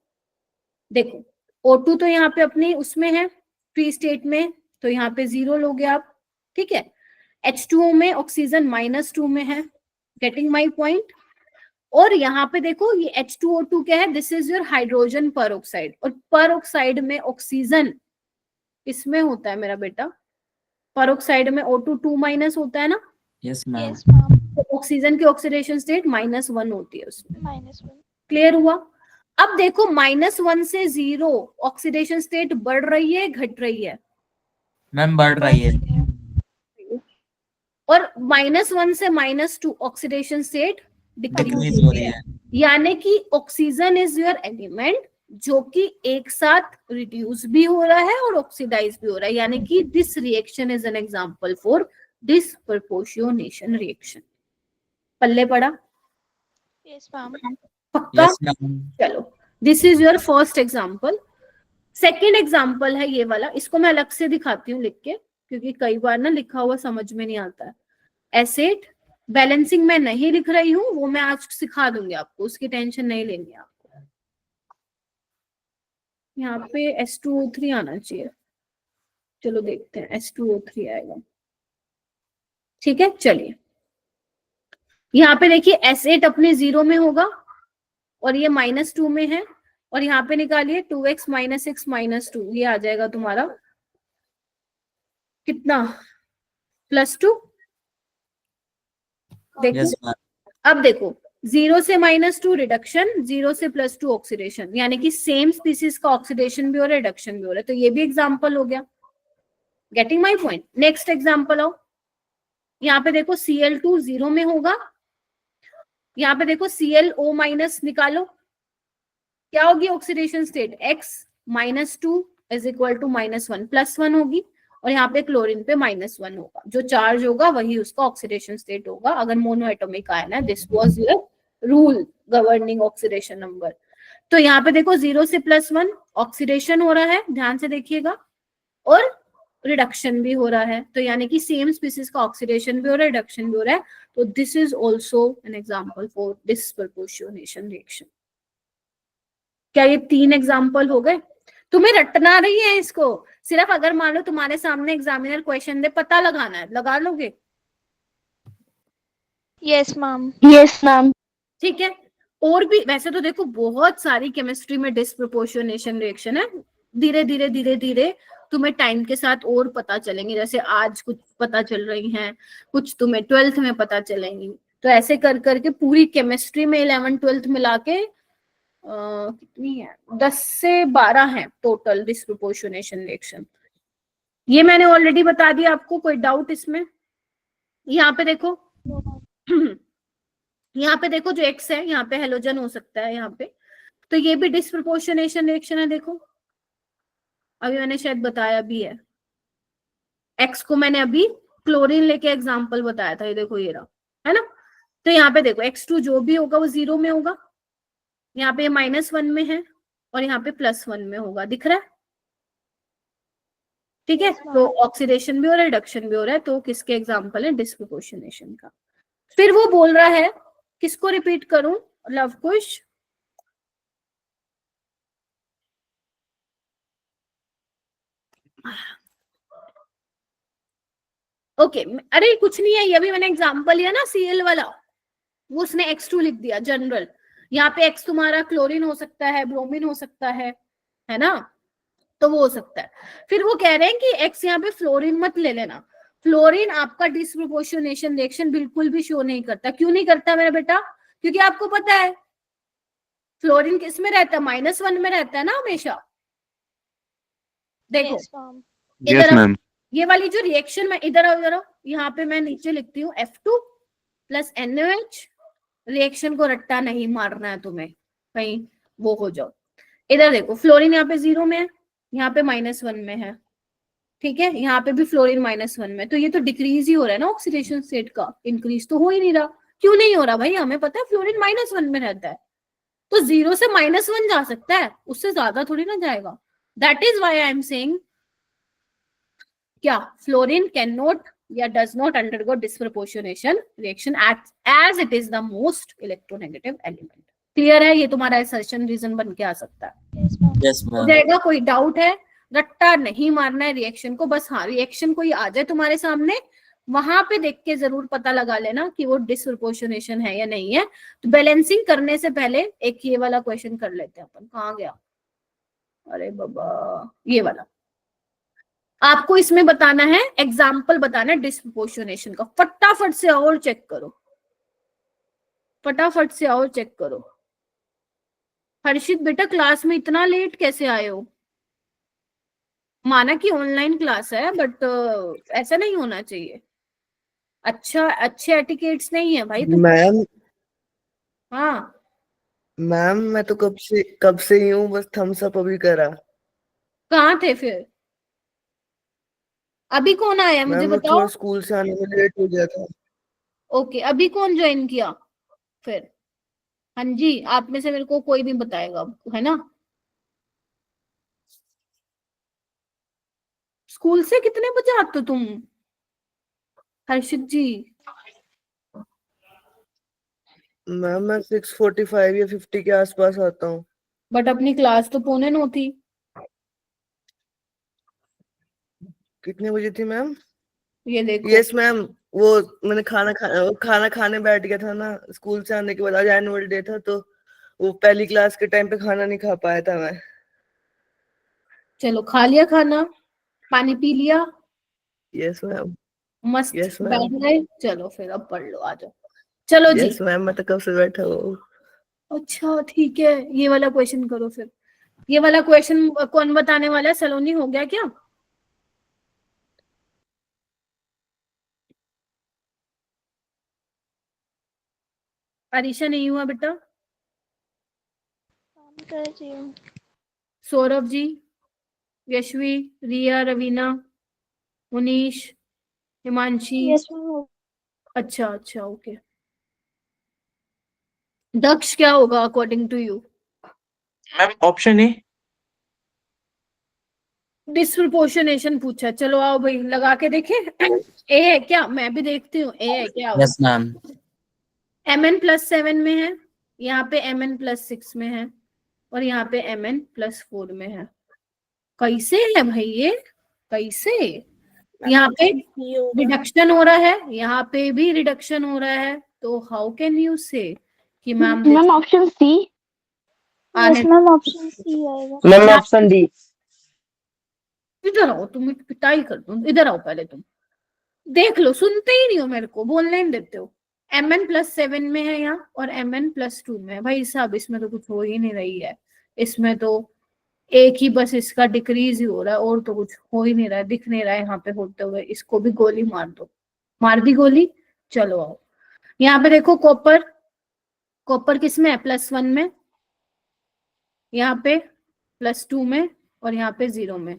देखो O2 तो यहाँ पे अपनी उसमें है फ्री स्टेट में, तो यहाँ पे 0 लोगे आप, ठीक है। H2O में ऑक्सीजन -2 में है, गेटिंग माई पॉइंट। और यहाँ पे देखो ये H2O2 क्या है, दिस इज योर हाइड्रोजन पर ऑक्साइड, और पर ऑक्साइड में ऑक्सीजन इसमें होता है मेरा बेटा, पर ऑक्साइड में O2 2- होता है ना। Yes, ma'am. Yes ma'am. तो ऑक्सीजन की ऑक्सीडेशन स्टेट -1 होती है उसमें। -1। क्लियर हुआ? अब देखो -1 से 0 ऑक्सीडेशन स्टेट बढ़ रही है घट रही है? मैम बढ़ रही है। और -1 से -2 ऑक्सीडेशन स्टेट डिक्रीज डिक्रीज हो रही है। यानी कि ऑक्सीजन इज योर एलिमेंट जो कि एक साथ रिड्यूस भी हो रहा है और ऑक्सीडाइज भी हो रहा है, यानी कि this reaction is an example for disproportionation reaction. पल्ले पड़ा? Yes ma'am. पक्का? Yes, ma'am. चलो, this is your first example. Second example है ये वाला, इसको मैं अलग से दिखाती हूँ लिख के, क्योंकि कई बार ना लिखा हुआ समझ में नहीं आता है। एसिड बैलेंसिंग में नहीं लिख रही हूँ, वो मैं आज सिखा दूंगी आपको, उसकी टेंशन नहीं लेनी आपको। यहाँ पे H2O3 आना चाहिए, चलो देखते हैं H2O3 आएगा, ठीक है। चलिए यहाँ पे देखिए S8 अपने 0 में होगा और ये -2 में है, और यहाँ पे निकालिए 2x - 6 - 2, ये आ जाएगा तुम्हारा कितना, +2। देखो यस मैम अब देखो 0 से -2 रिडक्शन, 0 से +2 ऑक्सीडेशन, यानी कि सेम स्पीसीज का ऑक्सीडेशन भी हो रहा है, रिडक्शन भी हो रहा है, तो ये भी एग्जांपल हो गया। Getting my point? Next example आओ, यहाँ पे देखो Cl2 0 में होगा, यहाँ पे देखो ClO- निकालो, क्या होगी oxidation state? X -2 is equal to -1 +1 होगी, और यहाँ पे क्लोरीन पे -1 होगा, जो चार्ज होगा वही उसका ऑक्सीडेशन स्टेट होगा अगर मोनो एटॉमिक आयन है। This was your rule governing oxidation number. तो यहाँ पे देखो 0 से +1 ऑक्सीडेशन हो रहा है, ध्यान से देखिएगा, और रिडक्शन भी हो रहा है, तो यानी कि सेम स्पीसीज का ऑक्सीडेशन भी हो रहा है, रिडक्शन भी हो रहा है, तो this is also an example for disproportionation reaction. क्या ये 3 एग्जाम्पल हो गए? तुम्हें रटना नहीं है इसको, सिर्फ अगर मान लो तुम्हारे सामने एग्जामिनर क्वेश्चन दे, पता लगाना है, लगा लोगे? Yes ma'am. Yes ma'am. ठीक है। और भी वैसे तो देखो बहुत सारी केमिस्ट्री में डिस्प्रपोर्शनेशन रिएक्शन है, धीरे धीरे धीरे धीरे तुम्हें टाइम के साथ और पता चलेंगे, जैसे आज कुछ पता चल रही हैं, कुछ तुम्हें 12th में पता चलेंगी, तो ऐसे कर करके पूरी केमिस्ट्री में 11th 12th मिला के कितनी है, 10 से 12 है टोटल डिस्प्रपोर्शनेशन रिएक्शन। ये मैंने ऑलरेडी बता दिया आपको, कोई डाउट इसमें? यहाँ पे देखो यहाँ पे देखो जो X है, यहाँ पे हेलोजन हो सकता है यहाँ पे, तो ये भी डिस्प्रपोर्शनेशन रिएक्शन है। देखो अभी मैंने शायद बताया भी है, X को मैंने अभी क्लोरीन लेके एग्जांपल बताया था, ये देखो ये रहा, है ना। तो यहाँ पे देखो X2 जो भी होगा वो 0 में होगा, यहाँ पे -1 में है, और यहाँ पे +1 में होगा, दिख रहा है? ठीक है, तो ऑक्सीडेशन भी हो रहा है, रिडक्शन भी हो रहा है, तो किसके एग्जांपल है? डिस्प्रपोर्शनेशन का। फिर वो बोल रहा है, किसको रिपीट करूं? लव कुश, ओके अरे कुछ नहीं है, ये भी मैंने एग्जांपल लिया ना Cl वाला, वो उसने X2 लिख दिया जनरल, यहाँ पे X तुम्हारा क्लोरीन हो सकता है, ब्रोमीन हो सकता है ना, तो वो हो सकता है। फिर वो कह रहे हैं कि X यहाँ पे फ्लोरीन मत ले लेना, फ्लोरीन आपका डिस्प्रपोर्शनेशन रिएक्शन बिल्कुल भी शो नहीं करता। क्यों नहीं करता मेरा बेटा? क्योंकि आपको पता है फ्लोरीन किस में रहता है? -1 में रहता है ना हमेशा। देखो यस मैम। इधर मैम ये वाली जो रिएक्शन में, इधर आओ, यहाँ पे मैं नीचे लिखती हूँ F2 + NaOH, रिएक्शन को रट्टा नहीं मारना है तुम्हें, कहीं वो हो जाओ। इधर देखो फ्लोरीन यहाँ पे 0 में है, यहाँ पे -1 में है, ठीक है, यहाँ पे भी फ्लोरीन -1 में, तो ये तो डिक्रीज ही हो रहा है ना ऑक्सीडेशन स्टेट का, इंक्रीज तो हो ही नहीं रहा। क्यों नहीं हो रहा भाई? हमें पता है फ्लोरीन -1 में रहता है, तो 0 से -1 जा सकता है, उससे ज्यादा थोड़ी ना जाएगा। That is why I am saying क्या फ्लोरीन कैन नॉट या does not undergo disproportionation reaction as it is the most electronegative element. Clear है? ये तुम्हारा असर्शन रीजन बन के आ सकता है। Yes ma'am. यस हो मैम जाएगा? कोई डाउट है? रट्टा नहीं मारना है रिएक्शन को, बस हाँ रिएक्शन कोई आ जाए तुम्हारे सामने, वहां पे देख के जरूर पता लगा लेना कि वो डिस्प्रपोर्शनेशन है या नहीं है। तो बैलेंसिंग करने से पहले एक ये वाला क्वेश्चन कर लेते हैं अपन। कहाँ गया? अरे बाबा, ये वाला आपको इसमें बताना है, एग्जाम्पल बताना है डिस्प्रपोर्शनेशन का। फटाफट से आओ और चेक करो, फटाफट से आओ चेक करो। हर्षित बेटा क्लास में इतना लेट कैसे आए हो? माना कि ऑनलाइन क्लास है, बट ऐसा नहीं होना चाहिए। अच्छा, अच्छे एटिकेट्स नहीं है भाई तुम। मैम हाँ मैम मैं तो कब से ही हूँ, बस थम्स अप अभी करा। कहाँ थे फिर? अभी कौन आया मुझे मैम मैं बताओ। थोड़ा स्कूल से आने में लेट हो गया था। ओके, अभी कौन ज्वाइन किया फिर? हाँ जी, आप में से मेरे को कोई भी बताएगा, है ना? स्कूल से कितने बजे आते हो तुम हर्षित जी? मैम मैं 6:45 या 50 के आसपास आता हूँ। बट अपनी क्लास तो 9:45 थी। कितने बजे थी मैम? ये देखो। यस मैम, वो मैंने खाना खाने बैठ गया था ना स्कूल से आने के बाद। आज एनुअल डे था, तो वो पहली क्लास के टाइम पे खाना नहीं खा पाया था मैं। चलो खा लिया खाना, पानी पी लिया, यस मैम। मस्त यस मैम। बैठ गए। चलो फिर अब पढ़ लो, आ जाओ। चलो जी। यस मैम, मैं तो कब से बैठा हूँ। अच्छा ठीक है, ये वाला क्वेश्चन करो फिर। ये वाला क्वेश्चन कौन बताने वाला है? सलोनी हो गया क्या? अरीशा नहीं हुआ बेटा? काम कर रही हूँ। सौरभ जी, यशवी, रिया, रवीना, मुनीश, हिमांशी। Yes ma'am. अच्छा अच्छा ओके। दक्ष क्या होगा according to you? Ma'am option A. Disproportionation पूछा, चलो आओ भाई लगा के देखें। ए है क्या? मैं भी देखती हूँ ए है क्या। Yes ma'am. mn+7 में है, यहाँ पे mn+6 में है, और यहाँ पे mn+4 में है। कैसे है भाई ये? कैसे? यहाँ पे रिडक्शन हो रहा है, यहाँ पे भी रिडक्शन हो रहा है, तो हाउ कैन यू से कि ma'am ma'am option C. Yes ma'am, option C आएगा। Ma'am option D. इधर आओ, तुम पिटाई कर दूं, इधर आओ पहले तुम। देख लो, सुनते ही नहीं हो मेरे को, बोलने नहीं देते हो। mn+7 में है यहाँ, और mn+2 में है। भाई साहब इसमें तो कुछ हो ही नहीं रही है, इसमें तो एक ही बस इसका डिक्रीज ही हो रहा है, और तो कुछ हो ही नहीं रहा है, दिख नहीं रहा है यहाँ पे होते हुए। इसको भी गोली मार दो। मार दी गोली। चलो आओ, यहाँ पे देखो कॉपर। कॉपर किस में है? +1 में, यहाँ पे +2 में, और यहाँ पे 0 में।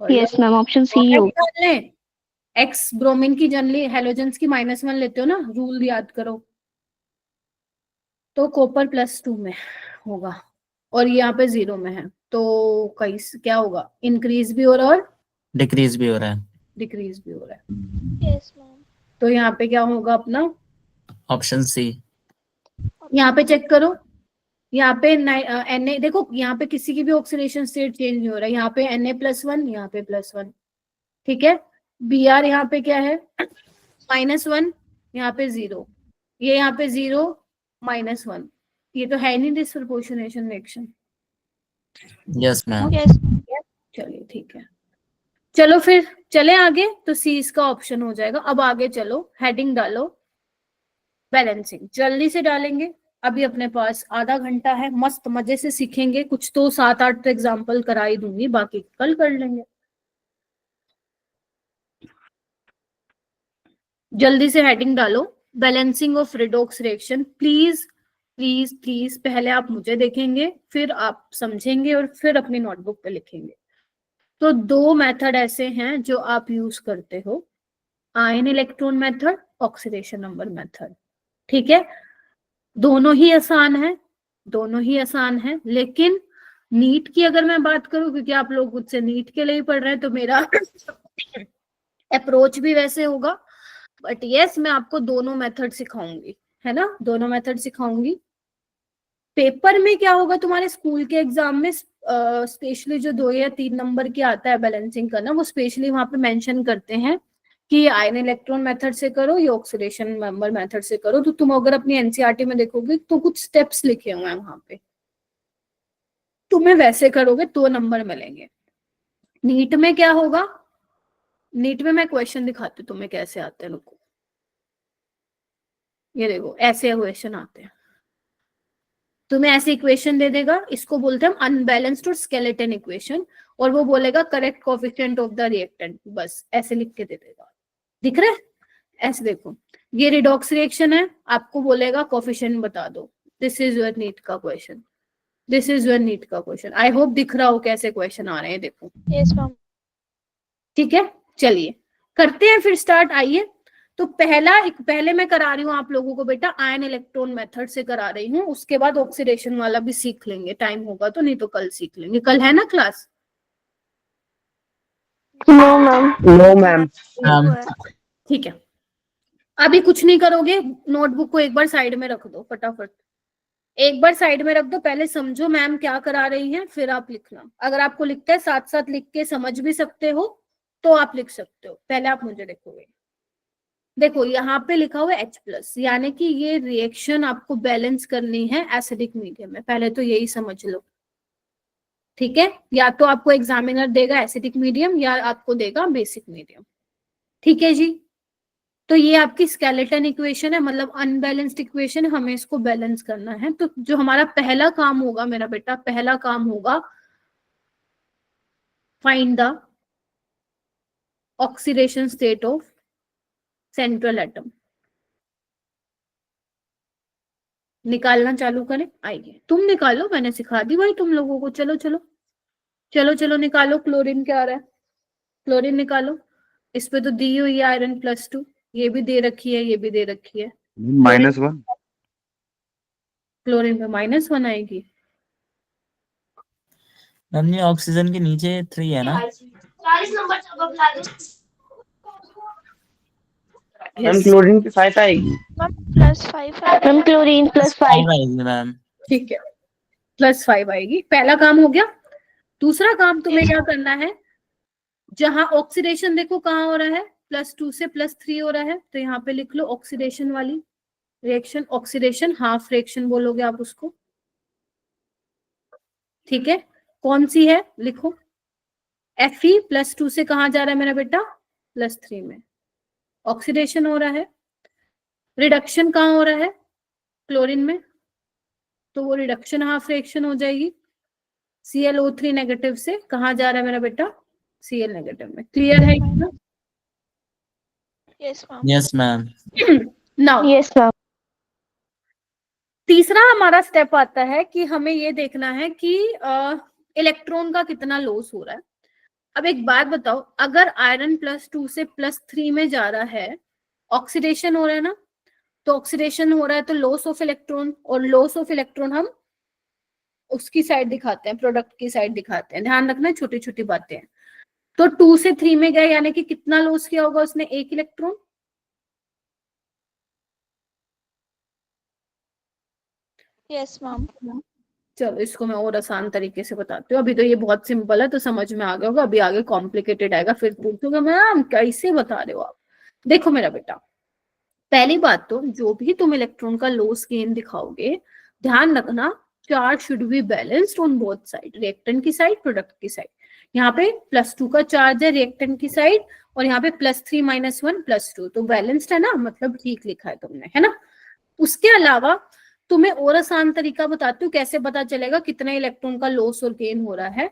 और यस मैम ऑप्शन सी हो। एक्स ब्रोमीन की जनरली हेलोजेंस की -1 लेते हो ना, रूल याद करो। तो कॉपर +2 में होगा, और यहाँ पे 0 में है, तो कई क्या होगा? इंक्रीज भी हो रहा है और डिक्रीज भी हो रहा है। डिक्रीज भी हो रहा है। Yes ma'am. तो यहाँ पे क्या होगा अपना? Option C. यहाँ पे चेक करो, यहाँ पे Na देखो, यहाँ पे किसी की भी ऑक्सीडेशन स्टेट चेंज नहीं हो रहा है। यहाँ पे Na+1, यहाँ पे +1, ठीक है। Br यहाँ पे क्या है? -1, यहाँ पे 0, ये यहाँ पे 0, -1। ये तो है नहीं disproportionation reaction. Yes ma'am. Yes. चलिए ठीक है, चलो फिर चले आगे। तो सी इसका ऑप्शन हो जाएगा। अब आगे चलो, हेडिंग डालो बैलेंसिंग, जल्दी से डालेंगे। अभी अपने पास आधा घंटा है, मस्त मजे से सीखेंगे। कुछ तो 7-8 एग्जाम्पल करा ही दूंगी, बाकी कल कर लेंगे। जल्दी से हेडिंग डालो, balancing of redox reaction. Please please please, पहले आप मुझे देखेंगे, फिर आप समझेंगे, और फिर अपनी नोटबुक पे लिखेंगे। तो 2 मेथड ऐसे हैं जो आप यूज करते हो, ion electron method, oxidation number method, ठीक है। दोनों ही आसान है, दोनों ही आसान है। लेकिन नीट की अगर मैं बात करूं, क्योंकि आप लोग मुझसे नीट के लिए ही पढ़ रहे हैं, तो मेरा अप्रोच भी वैसे होगा। बट यस, मैं आपको दोनों मेथड सिखाऊंगी, है ना, दोनों मेथड सिखाऊंगी। पेपर में क्या होगा तुम्हारे स्कूल के एग्जाम में, स्पेशली जो 2 या 3 नंबर की आता है बैलेंसिंग करना, वो स्पेशली वहां पे मेंशन करते हैं कि आयन इलेक्ट्रॉन मेथड से करो या ऑक्सीडेशन नंबर मेथड से करो। तो तुम अगर अपनी एनसीईआरटी में देखोगे तो कुछ स्टेप्स लिखे हुए हैं वहां पे, तुम्हें वैसे करोगे 2 नंबर मिलेंगे। नीट में क्या होगा? नीट में मैं क्वेश्चन दिखाती हूँ तुम्हें कैसे आते हैं। रुको, ये देखो ऐसे क्वेश्चन आते हैं। तुम्हें ऐसे इक्वेशन दे देगा, इसको बोलते हैं हम अनबैलेंस्ड और स्केलेटन इक्वेशन, और वो बोलेगा correct coefficient of the reactant, बस ऐसे लिख के दे देगा। दिख रहा है? ऐसे देखो, ये रिडॉक्स रिएक्शन है, आपको बोलेगा कोएफिशिएंट बता दो। दिस इज योर नीट का question, this is your NEET का क्वेश्चन। आई होप दिख रहा हो कैसे क्वेश्चन आ रहे हैं, देखो। Yes ma'am. ठीक है, चलिए करते हैं फिर स्टार्ट। आइए, तो पहले मैं करा रही हूँ आप लोगों को बेटा आयन इलेक्ट्रॉन मेथड से करा रही हूँ, उसके बाद ऑक्सीडेशन वाला भी सीख लेंगे, टाइम होगा तो, नहीं तो कल सीख लेंगे। कल है ना class? No ma'am. No ma'am. ठीक है, अभी कुछ नहीं करोगे, नोटबुक को एक बार साइड में रख दो, फटाफट एक बार साइड में रख दो। पहले समझो मैम क्या करा रही हैं, फिर आप लिखना। अगर आपको लिखता है साथ साथ लिख के समझ भी सकते हो तो आप लिख सकते हो। पहले आप मुझे देखोगे, देखो यहाँ पे लिखा हुआ है H+, यानी कि ये रिएक्शन आपको बैलेंस करनी है एसिडिक मीडियम में। पहले तो यही समझ लो, ठीक है। या तो आपको एग्जामिनर देगा एसिडिक मीडियम, या आपको देगा बेसिक मीडियम, ठीक है जी। तो ये आपकी स्केलेटन इक्वेशन है, मतलब अनबैलेंस्ड इक्वेशन, हमें इसको बैलेंस करना है। तो जो हमारा पहला काम होगा मेरा बेटा, पहला काम होगा find the oxidation state of central atom. निकालना चालू करें, आइए तुम निकालो, मैंने सिखा दी भाई तुम लोगों को। चलो चलो चलो चलो निकालो। क्लोरीन क्या आ रहा है, क्लोरीन निकालो। इस पे तो दी हुई है आयरन +2, ये भी दे रखी है, ये भी दे रखी है। -1 क्लोरीन पे -1 आएगी। मैम ये ऑक्सीजन के नीचे 3 है ना? मैम क्लोरीन की 5 आएगी। +5 मैम क्लोरीन +5 आएगी मैम। ठीक है, +5 आएगी। पहला काम हो गया। दूसरा काम तुम्हें क्या करना है, जहां ऑक्सीडेशन देखो कहाँ हो रहा है, +2 से +3 हो रहा है, तो यहाँ पे लिख लो ऑक्सीडेशन वाली रिएक्शन। ऑक्सीडेशन हाफ रिएक्शन बोलोगे आप उसको, ठीक है। कौन सी है लिखो, Fe +2 से कहाँ जा रहा है मेरा बेटा, +3 में ऑक्सीडेशन हो रहा है। रिडक्शन कहाँ हो रहा है, क्लोरीन में, तो वो रिडक्शन हाफ रिएक्शन हो जाएगी। ClO3 नेगेटिव से कहाँ जा रहा है मेरा बेटा, Cl नेगेटिव में। क्लियर है ना? Yes ma'am. Yes ma'am. Now yes ma'am. तीसरा हमारा स्टेप आता है कि हमें ये देखना है कि इलेक्ट्रॉन का कितना लॉस हो रहा है। अब एक बात बताओ, अगर आयरन +2 से +3 में जा रहा है, ऑक्सीडेशन हो रहा है ना, तो ऑक्सीडेशन हो रहा है तो लॉस ऑफ इलेक्ट्रॉन, और लॉस ऑफ इलेक्ट्रॉन हम उसकी साइड दिखाते हैं, प्रोडक्ट की साइड दिखाते हैं। ध्यान रखना, छोटी छोटी बातें हैं। तो 2 से 3 में गए, यानी कि कितना लॉस किया होगा उसने, 1 इलेक्ट्रॉन। Yes ma'am. चलो इसको मैं और आसान तरीके से बताती हूँ। अभी तो ये बहुत सिंपल है तो समझ में आ गया होगा, अभी आगे कॉम्प्लिकेटेड आएगा, फिर पूछूंगा मैम कैसे बता रहे हो आप। देखो मेरा बेटा, पहली बात तो जो भी तुम इलेक्ट्रॉन का लॉस गेन दिखाओगे, ध्यान रखना charge should be balanced on both side, reactant की साइड, प्रोडक्ट की साइड। यहाँ पे +2 का चार्ज है रिएक्टेंट की साइड, और यहाँ पे +3 -1 +2, तो बैलेंस्ड है ना, मतलब ठीक लिखा है तुमने, है ना। उसके अलावा तुम्हें और आसान तरीका बताती हूँ कैसे पता चलेगा कितने इलेक्ट्रॉन का लॉस और गेन हो रहा है।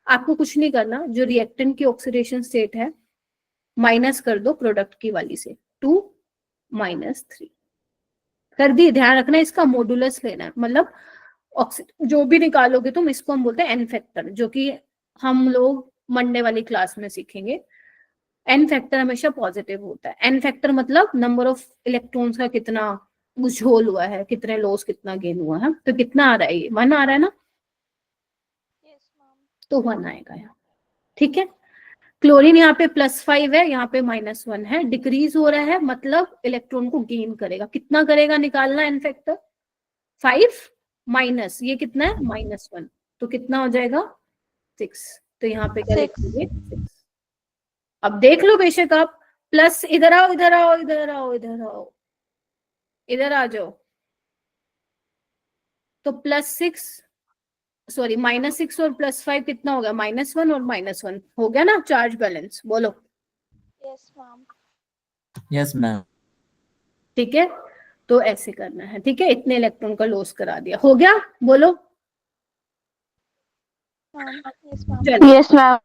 आपको कुछ नहीं करना, जो रिएक्टेंट की ऑक्सीडेशन स्टेट है माइनस कर दो प्रोडक्ट की वाली से, 2 -3 कर दी। ध्यान रखना इसका मॉडुलस लेना है, मतलब जो भी निकालोगे तुम, इसको हम बोलते हैं एन फैक्टर, जो कि हम लोग मंडे वाली क्लास में सीखेंगे। एन फैक्टर हमेशा पॉजिटिव होता है। एन फैक्टर मतलब नंबर ऑफ इलेक्ट्रॉन्स का कितना झोल हुआ है, कितने लॉस कितना गेन हुआ है। तो कितना आ रहा है, ये 1 आ रहा है ना, यस मैम। तो 1 आएगा यहाँ, ठीक है। क्लोरीन यहाँ पे +5 है, यहाँ पे -1 है, डिक्रीज हो रहा है, मतलब इलेक्ट्रॉन को गेन करेगा। कितना करेगा निकालना एन फैक्टर, 5 माइनस ये कितना है -1, तो कितना हो जाएगा 6। तो यहाँ पे क्या लिखेंगे 6। अब देख लो बेशक आप, प्लस इधर आओ इधर आओ इधर आओ इधर आओ, इधर आ जाओ, तो +6 सॉरी -6 और +5 कितना हो गया, -1 और -1 हो गया ना, चार्ज बैलेंस। बोलो यस मैम। Yes ma'am. ठीक है, तो ऐसे करना है, ठीक है। इतने इलेक्ट्रॉन का लॉस करा दिया, हो गया, बोलो। Yes ma'am. चलो यस मैम।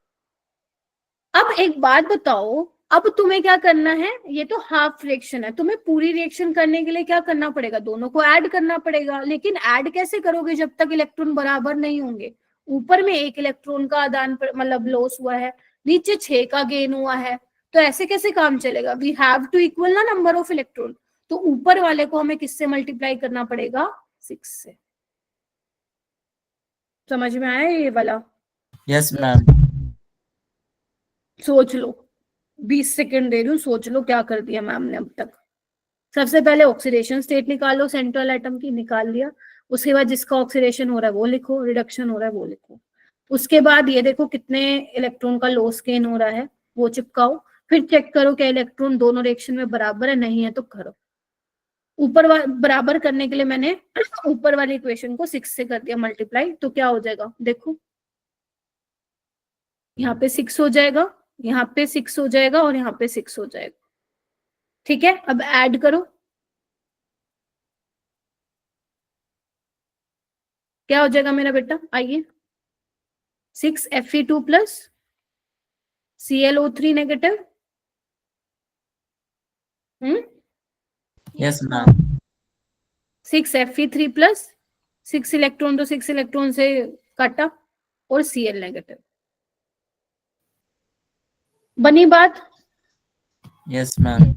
अब एक बात बताओ, अब तुम्हें क्या करना है, ये तो हाफ रिएक्शन है, तुम्हें पूरी रिएक्शन करने के लिए क्या करना पड़ेगा, दोनों को ऐड करना पड़ेगा। लेकिन ऐड कैसे करोगे जब तक इलेक्ट्रॉन बराबर नहीं होंगे। ऊपर में 1 इलेक्ट्रॉन का आदान मतलब लॉस हुआ है, नीचे 6 का गेन हुआ है, तो ऐसे कैसे काम चलेगा। वी हैव टू इक्वल ना नंबर ऑफ इलेक्ट्रॉन, तो ऊपर वाले को हमें किससे मल्टीप्लाई करना पड़ेगा, 6 से। समझ में आया ये वाला। Yes ma'am. सोच लो, 20 सेकंड दे रही हूँ, सोच लो क्या कर दिया मैम ने अब तक। सबसे पहले ऑक्सीडेशन स्टेट निकालो सेंट्रल एटम की, निकाल लिया। उसके बाद जिसका ऑक्सीडेशन हो रहा है वो लिखो, रिडक्शन हो रहा है वो लिखो। उसके बाद ये देखो कितने इलेक्ट्रॉन का लॉस गेन हो रहा है वो चिपकाओ। फिर चेक करो क्या इलेक्ट्रॉन दोनों रिएक्शन में बराबर है, नहीं है तो करो। ऊपर बराबर करने के लिए मैंने ऊपर वाली इक्वेशन को 6 से कर दिया मल्टीप्लाई, तो क्या हो जाएगा देखो, यहाँ पे 6 हो जाएगा, यहाँ पे 6 हो जाएगा और यहाँ पे 6 हो जाएगा। ठीक है, अब ऐड करो। क्या हो जाएगा मेरा बेटा, आइए, 6Fe2 plus ClO3 negative, yes ma'am. 6Fe3 plus 6 electron तो 6 इलेक्ट्रॉन से काटा और Cl नेगेटिव। बनी बात? Yes ma'am.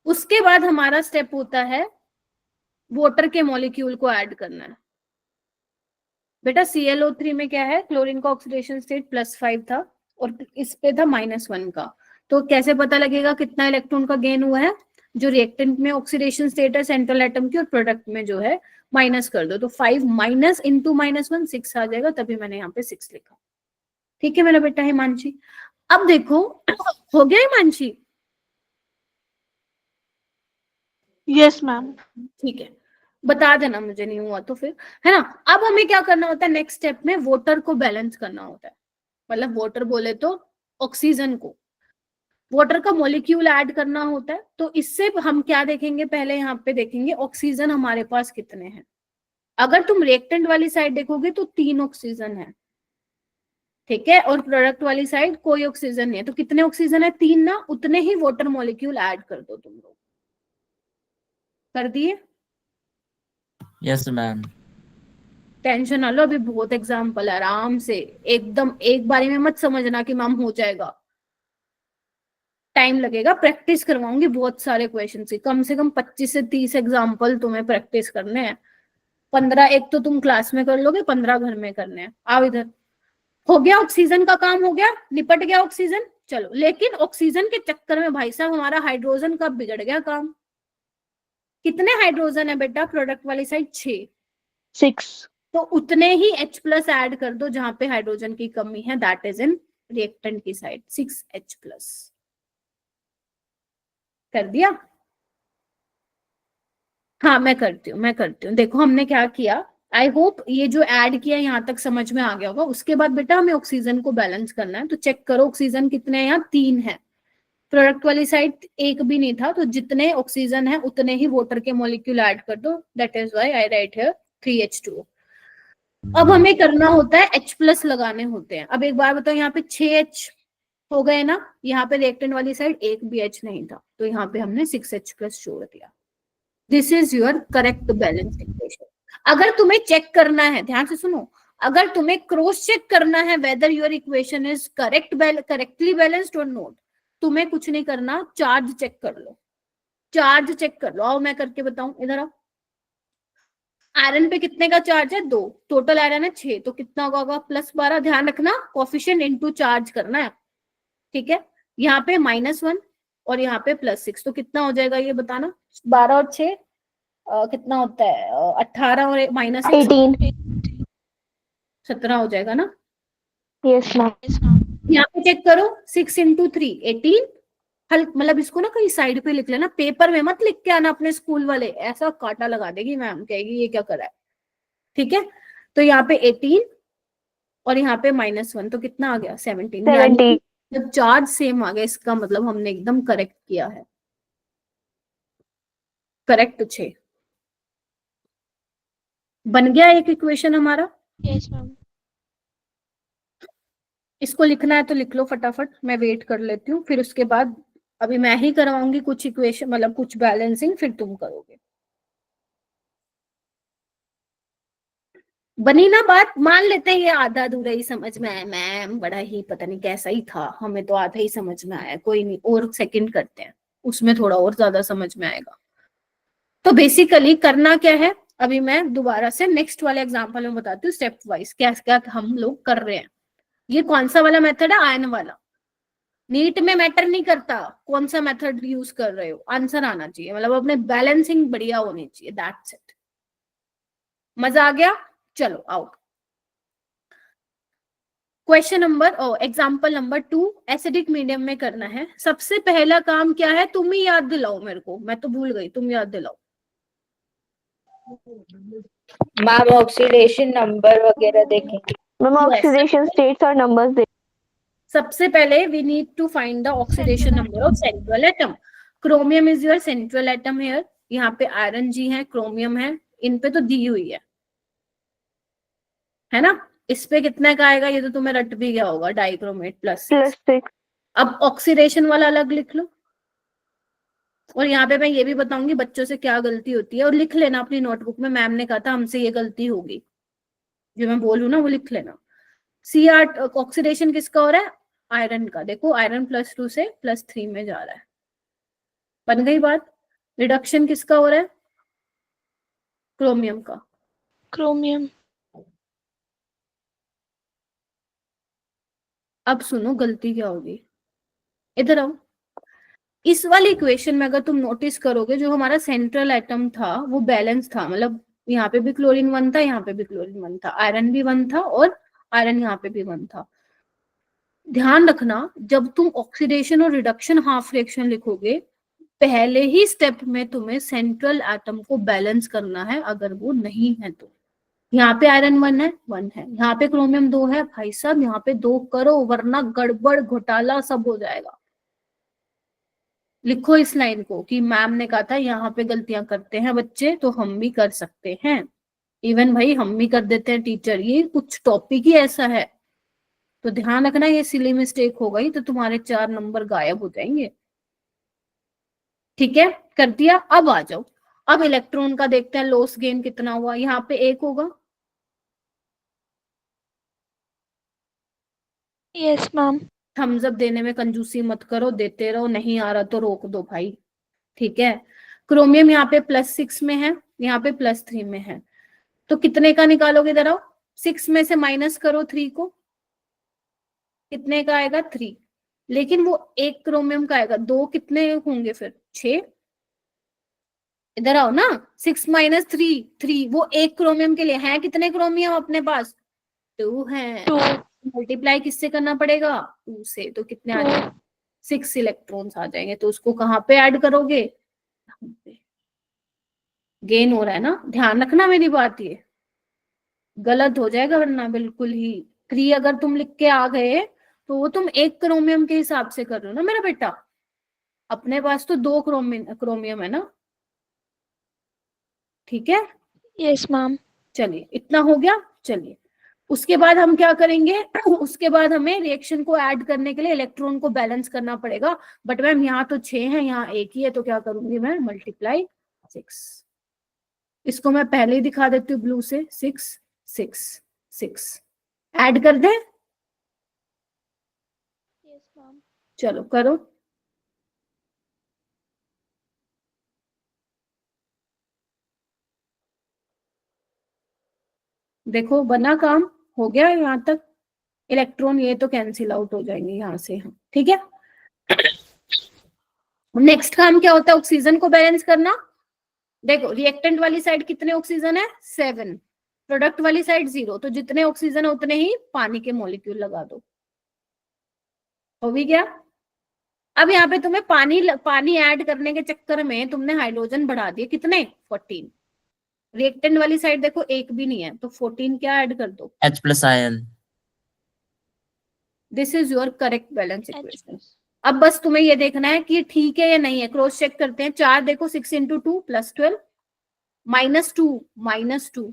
उसके बाद हमारा स्टेप होता है वाटर के मॉलिक्यूल को ऐड करना है। बेटा ClO3 में क्या है, क्लोरीन का ऑक्सीडेशन स्टेट +5 था और इस पे था -1 का, तो कैसे पता लगेगा कितना इलेक्ट्रॉन का गेन हुआ है? जो रिएक्टेंट में ऑक्सीडेशन स्टेट है सेंट्रल एटम की और प्रोडक्ट में जो है माइनस कर दो, तो 5 माइनस इंटू -1 6 आ जाएगा, तभी मैंने यहाँ पे 6 लिखा। ठीक है मेरा बेटा हिमांशी। अब देखो हो गया हिमांशी? Yes ma'am. ठीक है, बता देना मुझे नहीं हुआ तो फिर, है ना। अब हमें क्या करना होता है नेक्स्ट स्टेप में, वाटर को बैलेंस करना होता है, मतलब वाटर बोले तो ऑक्सीजन को, वाटर का मॉलिक्यूल ऐड करना होता है। तो इससे हम क्या देखेंगे, पहले यहाँ पे देखेंगे ऑक्सीजन हमारे पास कितने हैं। अगर तुम रिएक्टेंट वाली साइड देखोगे तो 3 ऑक्सीजन है, ठीक है, और प्रोडक्ट वाली साइड कोई ऑक्सीजन नहीं है, तो कितने ऑक्सीजन है? 3 ना, उतने ही वाटर मॉलिक्यूल ऐड कर दो तुम लोग। कर दिए? Yes ma'am. टेंशन ना लो, अभी बहुत एग्जाम्पल, आराम से एकदम एक बारी में मत समझना कि मैम हो जाएगा, टाइम लगेगा, प्रैक्टिस करवाऊंगी बहुत सारे क्वेश्चन की, कम से कम 25 से 30 एग्जाम्पल तुम्हें प्रैक्टिस करने हैं। 15 एक तो तुम क्लास में कर लोगे, 15 घर में करने हैं। आओ इधर। हो गया ऑक्सीजन का काम, हो गया, निपट गया ऑक्सीजन। चलो, लेकिन ऑक्सीजन के चक्कर में भाई साहब हमारा हाइड्रोजन का बिगड़ गया काम। कितने हाइड्रोजन है बेटा प्रोडक्ट वाली साइड? 6। तो उतने ही H+ ऐड कर दो जहां पे हाइड्रोजन की कमी है, दैट इज इन रिएक्टेंट की साइड, 6H+। कर दिया? हाँ मैं करती हूँ। देखो हमने क्या किया, आई होप ये जो ऐड किया यहाँ तक समझ में आ गया होगा। उसके बाद बेटा हमें ऑक्सीजन को बैलेंस करना है, तो चेक करो ऑक्सीजन कितने हैं, यहाँ 3 है, प्रोडक्ट वाली साइड एक भी नहीं था, तो जितने ऑक्सीजन है उतने ही वाटर के मॉलिक्यूल ऐड कर दो, that is why I right here 3H2O। अब हमें करना होता है H+ लगाने होते हैं। अब एक बार बताओ, यहाँ पे 6H हो गए ना, यहाँ पे रिएक्टेंट वाली साइड एक भी H नहीं था, तो यहाँ पे हमने 6H+ जोड़ दिया। This is your correct balance equation. अगर तुम्हें चेक करना है, ध्यान से सुनो, अगर तुम्हें क्रॉस चेक करना है whether your equation is correctly balanced और नॉट, तुम्हें कुछ नहीं करना, चार्ज चेक कर लो, चार्ज चेक कर लो। आओ मैं करके बताऊं, इधर आओ। आयरन पे कितने का चार्ज है? 2, टोटल आयरन है 6, तो कितना होगा? +12। ध्यान रखना कोफिशिएंट इनटू चार्ज करना है, ठीक है। यहाँ पे -1 और यहाँ पे +6, तो कितना हो जाएगा ये बताना? 12 और 6 कितना होता है? 18 और -6 18। 17 हो जाएगा ना। Yes ma'am. यहाँ पे चेक करो, 6 × 3 18। मतलब इसको ना कहीं साइड पे लिख लेना, पेपर में मत लिख के आना, अपने स्कूल वाले ऐसा काटा लगा देगी मैम, कहेगी ये क्या करा है, ठीक है। तो यहाँ पे 18 और यहाँ पे -1, तो कितना आ गया? 17। 17। जब चार्ज सेम आ गया, इसका मतलब हमने एकदम करेक्ट किया है। करेक्ट 6 बन गया एक इक्वेशन हमारा। Yes ma'am. इसको लिखना है तो लिख लो फटाफट, मैं वेट कर लेती हूँ, फिर उसके बाद अभी मैं ही करवाऊंगी कुछ इक्वेशन, मतलब कुछ बैलेंसिंग, फिर तुम करोगे। बनी ना बात? मान लेते हैं ये आधा अधूरा ही समझ में आया, मैम बड़ा ही पता नहीं कैसा ही था, हमें तो आधा ही समझ में आया, कोई नहीं, और सेकंड करते हैं, उसमें थोड़ा और ज्यादा समझ में आएगा। तो बेसिकली करना क्या है, अभी मैं दोबारा से नेक्स्ट वाले एग्जांपल में बताती हूँ स्टेप वाइज क्या क्या हम लोग कर रहे हैं। ये कौन सा वाला मेथड है? आयन वाला। नीट में मैटर नहीं करता कौन सा मेथड यूज कर रहे हो, आंसर आना चाहिए, मतलब अपने बैलेंसिंग बढ़िया होनी चाहिए, दैट्स इट। मजा आ गया? चलो आओ, question number example number 2 acidic medium में करना है। सबसे पहला काम क्या है, तुम ही याद दिलाओ मेरे को, मैं तो भूल गई, तुम याद दिलाओ। मैम ऑक्सीडेशन नंबर वगैरह देखेंगे। मैम ऑक्सीडेशन स्टेट्स और नंबर्स दे। सबसे पहले we need to find the oxidation number of central atom. Chromium is your central atom here, यहाँ पे आयरन जी है, क्रोमियम है, इन पे तो दी हुई है ना। इस पे कितने का आएगा ये तो तुम्हें रट भी गया होगा, डाइक्रोमेट प्लस। +6। अब ऑक्सीडेशन वाला अलग लिख लो, और यहाँ पे मैं ये भी बताऊंगी बच्चों से क्या गलती होती है, और लिख लेना अपनी नोटबुक में, मैम ने कहा था हमसे ये गलती होगी, जो मैं बोलूँ ना वो लिख लेना। Cr ऑक्सीडेशन किसका हो रहा है, आयरन का। देखो आयरन +2 से +3 में जा रहा है, बन गई बात। रिडक्शन किसका हो रहा है, क्रोमियम का। क्रोमियम। अब सुनो गलती क्या होगी, इधर आओ। इस वाली इक्वेशन में अगर तुम नोटिस करोगे, जो हमारा सेंट्रल एटम था वो बैलेंस था, मतलब यहाँ पे भी क्लोरीन 1 था, यहाँ पे भी क्लोरीन 1 था, आयरन भी 1 था, और आयरन यहाँ पे भी 1 था। ध्यान रखना जब तुम ऑक्सीडेशन और रिडक्शन हाफ रिएक्शन लिखोगे, पहले ही स्टेप में तुम्हें सेंट्रल एटम को बैलेंस करना है, अगर वो नहीं है तो। यहाँ पे आयरन 1 है, 1 है, यहाँ पे क्रोमियम 2 है, भाई साहब यहाँ पे 2 करो, वरना गड़बड़ घोटाला सब हो जाएगा। लिखो इस लाइन को कि मैम ने कहा था यहाँ पे गलतियां करते हैं बच्चे, तो हम भी कर सकते हैं। इवन भाई हम भी कर देते हैं टीचर, ये कुछ टॉपिक ही ऐसा है, तो ध्यान रखना ये सिली मिस्टेक हो गई तो तुम्हारे 4 नंबर गायब हो जाएंगे। ठीक है, कर दिया। अब आ जाओ, अब इलेक्ट्रॉन का देखते हैं लॉस गेन कितना हुआ। यहाँ पे 1 होगा, यस मैम। थम्स अप देने में कंजूसी मत करो, देते रहो, नहीं आ रहा तो रोक दो भाई। ठीक है, क्रोमियम यहाँ पे +6 में है, यहाँ पे +3 में है, तो कितने का निकालोगे, इधर आओ। 6 में से माइनस करो 3 को, कितने का आएगा 3, लेकिन वो 1 क्रोमियम का आएगा, 2 कितने होंगे फिर 6। इधर आओ ना, 6 - 3 3, वो 1 क्रोमियम के लिए है, कितने क्रोमियम अपने पास 2 है, 2। मल्टीप्लाई किससे करना पड़ेगा 2 से, तो कितने आ जाएंगे 6 इलेक्ट्रॉन्स आ जाएंगे। तो उसको कहाँ पे ऐड करोगे, गेन हो रहा है ना, ध्यान रखना मेरी बात, ये गलत हो जाएगा वरना बिल्कुल ही। 3 अगर तुम लिख के आ गए तो वो तुम 1 क्रोमियम के हिसाब से कर रहे हो ना मेरा बेटा, अपने पास तो 2 क्रोमियम है ना। ठीक है, यस मैम। चलिए इतना हो गया। चलिए उसके बाद हम क्या करेंगे उसके बाद हमें रिएक्शन को ऐड करने के लिए इलेक्ट्रॉन को बैलेंस करना पड़ेगा। बट मैम यहाँ तो 6 है, यहाँ 1 ही है, तो क्या करूंगी मैं, × 6। इसको मैं पहले ही दिखा देती हूँ ब्लू से, 6 6 6 ऐड कर दें। Yes ma'am. चलो करो। देखो बना काम, हो गया यहाँ तक। इलेक्ट्रॉन ये तो कैंसिल आउट हो जाएंगे यहाँ से हम, ठीक है। नेक्स्ट काम क्या होता है, ऑक्सीजन को बैलेंस करना। देखो रिएक्टेंट वाली साइड कितने ऑक्सीजन है 7, प्रोडक्ट वाली साइड 0, तो जितने ऑक्सीजन है उतने ही पानी के मॉलिक्यूल लगा दो, हो भी गया। अब यहाँ पे तुम्हें पानी ऐड करने के चक्कर में तुमने हाइड्रोजन बढ़ा दिए, कितने 14। रिएक्टेंट वाली साइड देखो 1 भी नहीं है, तो 14 क्या ऐड कर दो, H+ ion. This is your correct balance equation. अब बस तुम्हें ये देखना है कि ठीक है या नहीं है, क्रॉस चेक करते हैं। 4 देखो 6 × 2 +12, -2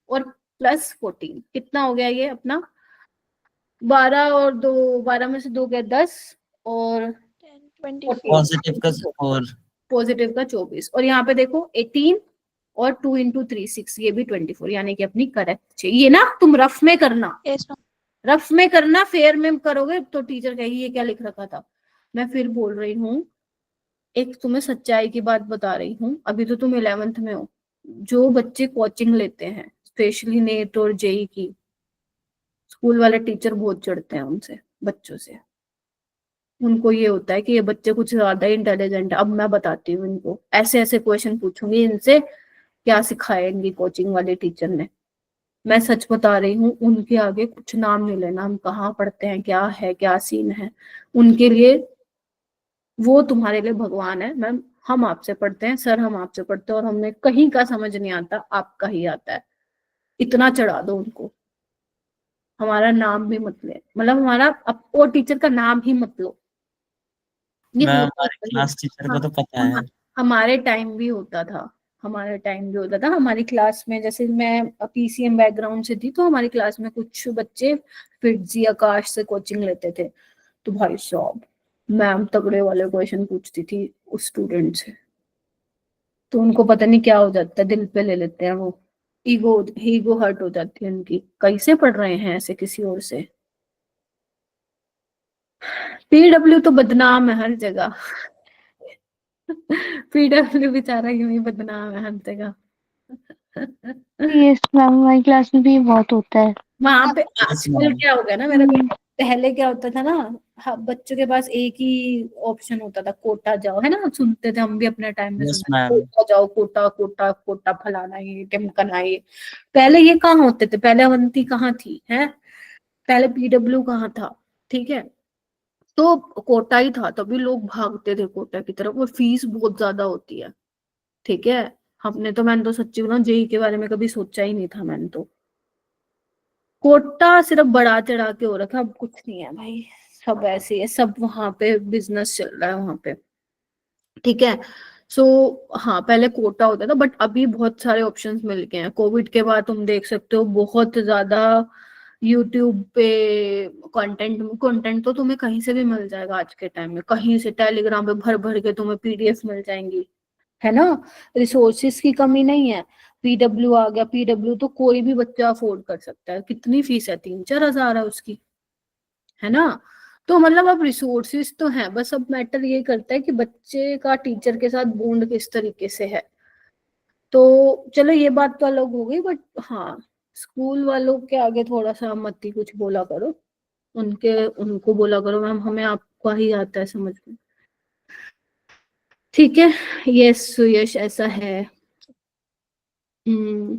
और +14, कितना हो गया ये अपना 12 और 2, 12 में से 2 गया 10 और 10 24। पॉजिटिव का 4। पॉजिटिव का 24, और यहाँ पे देखो 18 और 2 × 3 6, ये भी 24, यानी कि अपनी करेक्ट। ये ना तुम रफ में करना, यस मैम। रफ में करना, फेयर में करोगे तो टीचर कहेगी ये क्या लिख रखा था। मैं फिर बोल रही हूँ, एक तुम्हें सच्चाई की बात बता रही हूँ, अभी तो तुम 11th में हो। जो बच्चे कोचिंग लेते हैं स्पेशली नेट और जेई की, स्कूल वाले टीचर बहुत चढ़ते हैं उनसे, बच्चों से। उनको ये होता है कि ये बच्चे कुछ ज्यादा ही इंटेलिजेंट है। अब मैं बताती हूँ इनको, ऐसे ऐसे क्वेश्चन पूछूंगी इनसे, क्या सिखाया इनकी कोचिंग वाले टीचर ने। मैं सच बता रही हूँ, उनके आगे कुछ नाम नहीं लेना, हम कहाँ पढ़ते हैं, क्या है, क्या सीन है। उनके लिए वो तुम्हारे लिए भगवान है। मैम हम आपसे पढ़ते हैं, सर हम आपसे पढ़ते हैं, और हमें कहीं का समझ नहीं आता, आपका ही आता है। इतना चढ़ा दो उनको, हमारा नाम भी मत ले, मतलब हमारा वो टीचर का नाम ही मत लो। ये मैम होता हमारे था ये। क्लास टीचर को हाँ, तो पता है। हमारे टाइम भी होता था, हमारे टाइम भी होता था। हमारी क्लास में, जैसे मैं पीसीएम बैकग्राउंड से थी, तो हमारी क्लास में कुछ बच्चे फिटजी आकाश से कोचिंग लेते थे। तो भाई साहब, मैम तगड़े वाले क्वेश्चन पूछती थी उस स्टूडेंट से, तो उनको पता नहीं क्या हो जाता है, दिल पे ले लेते हैं वो, ईगो ईगो हर्ट हो जाती है उनकी, कैसे पढ़ रहे हैं ऐसे किसी और से। पीडब्ल्यू तो बदनाम है हर जगह। पीडब्ल्यू बेचारा यूं ही बदनाम है हर जगह। यस मैम, हमारी क्लास में भी बहुत होता है। वहां पे Yes, आजकल ma'am. क्या हो गया ना मेरा, पहले क्या होता था ना, बच्चों के पास एक ही ऑप्शन होता था, कोटा जाओ, है ना, सुनते थे हम भी अपने टाइम में, Yes, सुनते थे, ma'am. कोटा जाओ, कोटा कोटा कोटा फलाना ये टिमकना ये। पहले ये कहाँ होते थे, पहले अवंती कहाँ थी, है, पहले पीडब्ल्यू कहाँ था, ठीक है। तो कोटा ही था, तभी लोग भागते थे कोटा की तरफ, और फीस बहुत ज्यादा होती है, ठीक है। मैंने तो सच्ची बताऊं, जेई के बारे में कभी सोचा ही नहीं था मैंने तो। कोटा सिर्फ बढ़ा चढ़ा के हो रखा, अब कुछ नहीं है भाई, सब ऐसे ही है, सब वहां पे बिजनेस चल रहा है वहां पे, ठीक है। सो हाँ, पहले कोटा होता था, बट अभी बहुत सारे ऑप्शंस मिल गए हैं। कोविड के बाद तुम देख सकते हो बहुत ज्यादा यूट्यूब पे कंटेंट कंटेंट तो तुम्हें कहीं से भी मिल जाएगा आज के टाइम में, कहीं से टेलीग्राम पे भर भर के तुम्हें पीडीएफ मिल जाएंगी, है ना। रिसोर्सेज की कमी नहीं है। पीडब्ल्यू आ गया, पीडब्ल्यू तो कोई भी बच्चा अफोर्ड कर सकता है, कितनी फीस है, 3-4 हजार है उसकी, है ना। तो मतलब अब रिसोर्सेज तो हैं, बस अब मैटर ये करता है कि बच्चे का टीचर के साथ बॉन्ड किस तरीके से है। तो चलो ये बात तो अलग हो गई, बट हाँ, स्कूल वालों के आगे थोड़ा सा मत ही कुछ बोला करो, उनको बोला करो मैम हमें आपका ही आता है समझ में, ठीक है। यस सुयश, ऐसा है। हम्म,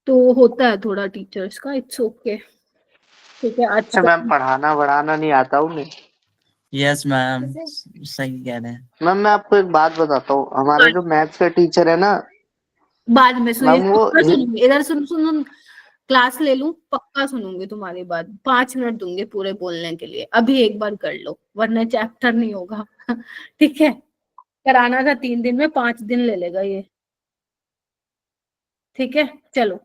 तो होता है थोड़ा टीचर्स का, इट्स ओके, ठीक है। अच्छा आजकल मैम, पढ़ाना बढ़ाना नहीं आता उन्हें। Yes, ma'am. सही कह रहे हैं। मैम मैं आपको एक बात बताता हूँ, हमारा जो मैथ्स का टीचर है ना बाद में सुनिए, मैम, वो सुनूंगी इधर, सुन क्लास ले लूं, पक्का सुनूंगी तुम्हारी बात, 5 मिनट दूंगी पूरे बोलने के लिए, अभी एक बार कर लो वरना चैप्टर नहीं होगा। ठीक है, कराना था 3 दिन में, 5 दिन ले लेगा ये, ठीक है। चलो,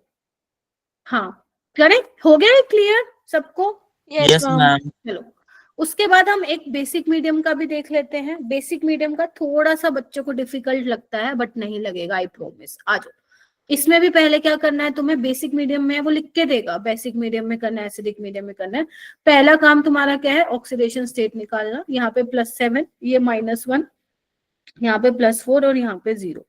हाँ, करें, हो गया क्लियर सबको। Yes Yes, ma'am. ma'am. चलो, उसके बाद हम एक बेसिक मीडियम का भी देख लेते हैं। बेसिक मीडियम का थोड़ा सा बच्चों को डिफिकल्ट लगता है, बट नहीं लगेगा, आई प्रोमिस। आ जाओ, इसमें भी पहले क्या करना है तुम्हें, बेसिक मीडियम में वो लिख के देगा, बेसिक मीडियम में करना है, एसिडिक मीडियम में करना है। पहला काम तुम्हारा क्या है, ऑक्सीडेशन स्टेट निकालना। यहाँ पे +7, ये -1, यहाँ पे +4 और यहाँ पे 0,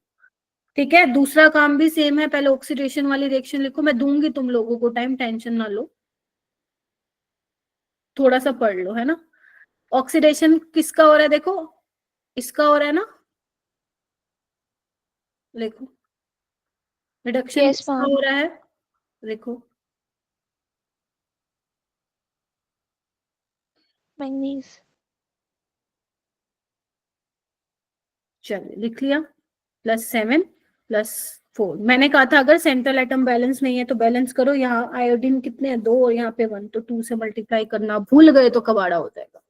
ठीक है। दूसरा काम भी सेम है, पहले ऑक्सीडेशन वाली रिएक्शन लिखो, मैं दूंगी तुम लोगों को टाइम, टेंशन ना लो, थोड़ा सा पढ़ लो, है ना। ऑक्सीडेशन किसका हो रहा है, देखो इसका हो रहा है ना, देखो रिडक्शन यस किसका मैम। हो रहा है, देखो मैंगनीज। चलिए लिख लिया, +7 +4। मैंने कहा था अगर सेंट्रल एटम बैलेंस नहीं है तो बैलेंस करो। यहाँ आयोडीन कितने हैं, 2 और यहाँ पे 1, तो 2 से मल्टीप्लाई करना भूल गए तो कबाड़ा हो जाएगा,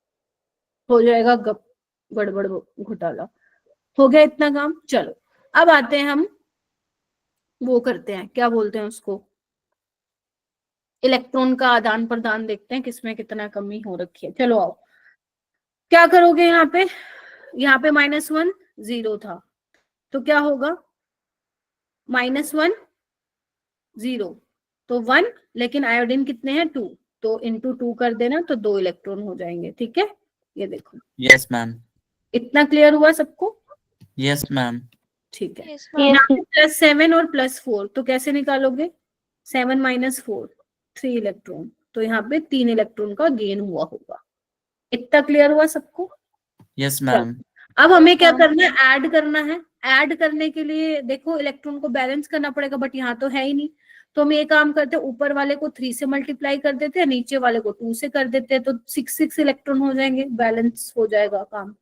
हो जाएगा गड़बड़ घोटाला। हो गया इतना काम। चलो अब आते हैं हम, वो करते हैं, क्या बोलते हैं उसको, इलेक्ट्रॉन का आदान प्रदान देखते हैं, किसमें कितना कमी हो रखी है। चलो आओ, क्या करोगे, यहाँ पे -1 0 था, तो क्या होगा, -1 0 तो 1, लेकिन आयोडीन कितने हैं 2, तो इंटू 2 कर देना, तो 2 इलेक्ट्रॉन हो जाएंगे, ठीक है। ये देखो, Yes, ma'am. इतना क्लियर हुआ सबको, Yes, ma'am. ठीक है। Yes ma'am. यहाँ पे +7 और +4, तो कैसे निकालोगे, 7 - 4 3 इलेक्ट्रॉन, तो यहाँ पे 3 इलेक्ट्रॉन का गेन हुआ होगा। इतना क्लियर हुआ सबको। Yes, ma'am. अब हमें क्या हाँ। करना है, ऐड करना है। ऐड करने के लिए देखो इलेक्ट्रॉन को बैलेंस करना पड़ेगा, बट यहाँ तो है ही नहीं, तो हम ये काम करते हैं, ऊपर वाले को 3 से मल्टीप्लाई कर देते हैं, नीचे वाले को 2 से कर देते हैं, तो 6 इलेक्ट्रॉन हो जाएंगे, बैलेंस हो जाएगा काम,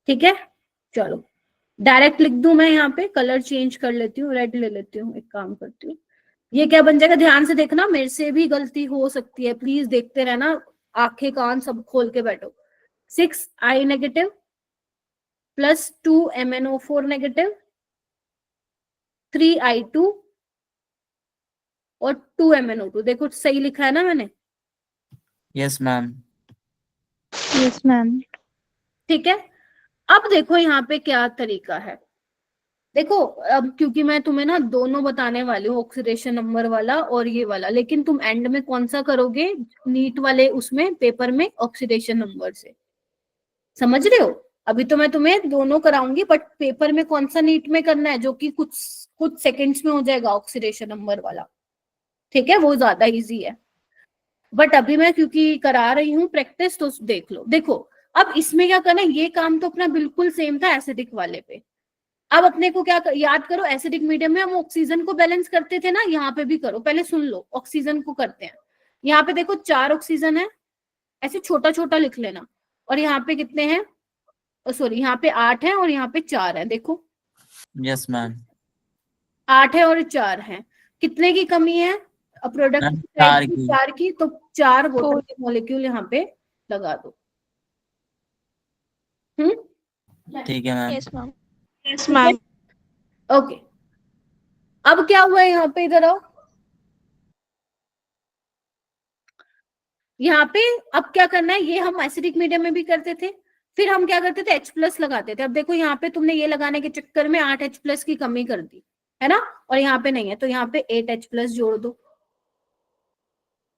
ठीक है। चलो डायरेक्ट लिख दूं मैं, यहाँ पे कलर चेंज कर लेती हूँ, रेड ले लेती हूँ, एक काम करती हूँ, ये क्या बन जाएगा, ध्यान से देखना, मेरे से भी गलती हो सकती है, प्लीज देखते रहना, आंखें कान सब खोल के बैठो। 6I negative plus 2MnO4 negative 3I2 और 2MnO2। देखो सही लिखा है ना मैंने? Yes ma'am. Yes ma'am. ठीक है। अब देखो यहाँ पे क्या तरीका है। देखो अब क्योंकि मैं तुम्हें ना दोनों बताने वाली हूँ, ऑक्सीडेशन नंबर वाला और ये वाला, लेकिन तुम एंड में कौन सा करोगे? नीट वाले उसमें पेपर में ऑक्सीडेशन नंबर से, समझ रहे हो? अभी तो मैं तुम्हें दोनों कराऊंगी, बट पेपर में कौन सा नीट में करना है, जो कि कुछ सेकंड्स में हो जाएगा, ऑक्सीडेशन नंबर वाला। ठीक है, वो ज्यादा इजी है। बट अभी मैं क्योंकि करा रही हूँ प्रैक्टिस, तो देख लो। देखो अब इसमें क्या करना है, ये काम तो अपना बिल्कुल सेम था एसिडिक वाले पे। अब अपने को क्या याद करो, एसिडिक मीडियम में हम ऑक्सीजन को बैलेंस करते थे ना, यहाँ पे भी करो। पहले सुन लो, ऑक्सीजन को करते हैं। यहाँ पे देखो 4 ऑक्सीजन है, ऐसे छोटा छोटा लिख लेना। और यहाँ पे कितने हैं? सॉरी, यहाँ पे 8 है और यहाँ पे 4 है। देखो यस मैम। 8 है और 4 है, कितने की कमी है? प्रोडक्ट मैम, 4 की। 4 की, तो 4 वाटर के मॉलिक्यूल यहाँ पे लगा दो। ठीक है ma'am. Yes ma'am. Yes ma'am. Okay, अब क्या हुआ है यहाँ पे? इधर आओ। यहाँ पे अब क्या करना है, ये हम एसिडिक मीडियम में भी करते थे, फिर हम क्या करते थे, H+ लगाते थे। अब देखो यहाँ पे तुमने ये लगाने के चक्कर में 8H+ की कमी कर दी है ना, और यहाँ पे नहीं है, तो यहाँ पे 8H+ जोड़ दो।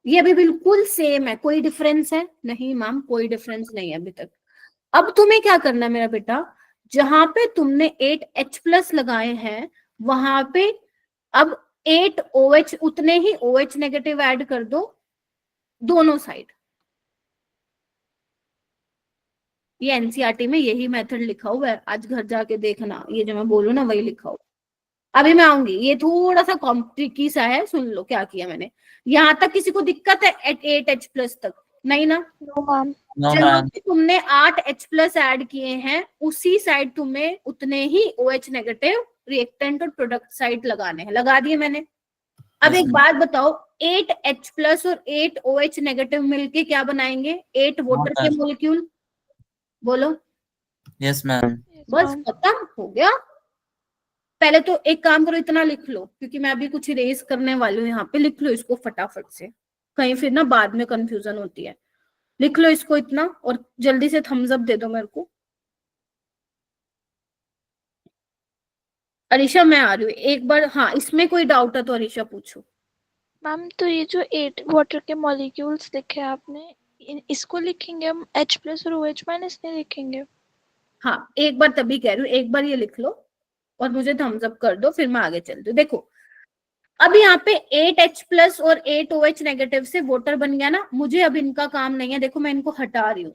ये अभी बिल्कुल सेम है, कोई डिफरेंस है? नहीं मैम, कोई डिफरेंस नहीं है अभी तक। अब तुम्हें क्या करना है मेरा बेटा, जहां पे तुमने 8H+ लगाए हैं वहां पे अब 8OH, उतने ही OH नेगेटिव ऐड कर दो दोनों साइड। ये एनसीईआरटी में यही मेथड लिखा हुआ है, आज घर जाके देखना, ये जो मैं बोलूं ना वही लिखा हुआ। अभी मैं आऊंगी, ये थोड़ा सा कॉम्प्लिकी सा है, सुन लो क्या किया मैंने। यहां तक किसी को दिक्कत है 8H+ तक? नहीं ना? No ma'am. नो जहां मैम। पे तुमने 8H+ ऐड किए हैं उसी साइड तुम्हें उतने ही OH नेगेटिव रिएक्टेंट और प्रोडक्ट साइड लगाने हैं। लगा दिए मैंने। अब Yes, एक ma'am. बात बताओ, 8H+ और 8OH नेगेटिव मिलके क्या बनाएंगे? 8 वाटर के Water. मॉलिक्यूल। बोलो। Yes ma'am. बस खत्म हो गया। पहले तो एक काम करो, इतना लिख लो, क्योंकि मैं अभी कुछ इरेज करने वाली हूँ। यहाँ पे लिख लो इसको फटाफट से, कहीं फिर ना बाद में कंफ्यूजन होती है। लिख लो इसको इतना, और जल्दी से थम्स अप दे दो मेरे को। अरीशा मैं आ रही हूँ एक बार, हाँ इसमें कोई डाउट है तो अरीशा पूछो। मैम तो ये जो 8 वाटर के मॉलिक्यूल्स लिखे हैं आपने, इसको लिखेंगे हम H+ और OH- नहीं लिखेंगे? हाँ एक बार तभी कह रही हूँ, एक बार ये लिख लो और मुझे थम्स अप कर दो, फिर मैं आगे चलती हूँ। देखो अब यहाँ पे 8H+ और 8OH नेगेटिव से वाटर बन गया ना, मुझे अब इनका काम नहीं है। देखो मैं इनको हटा रही हूँ,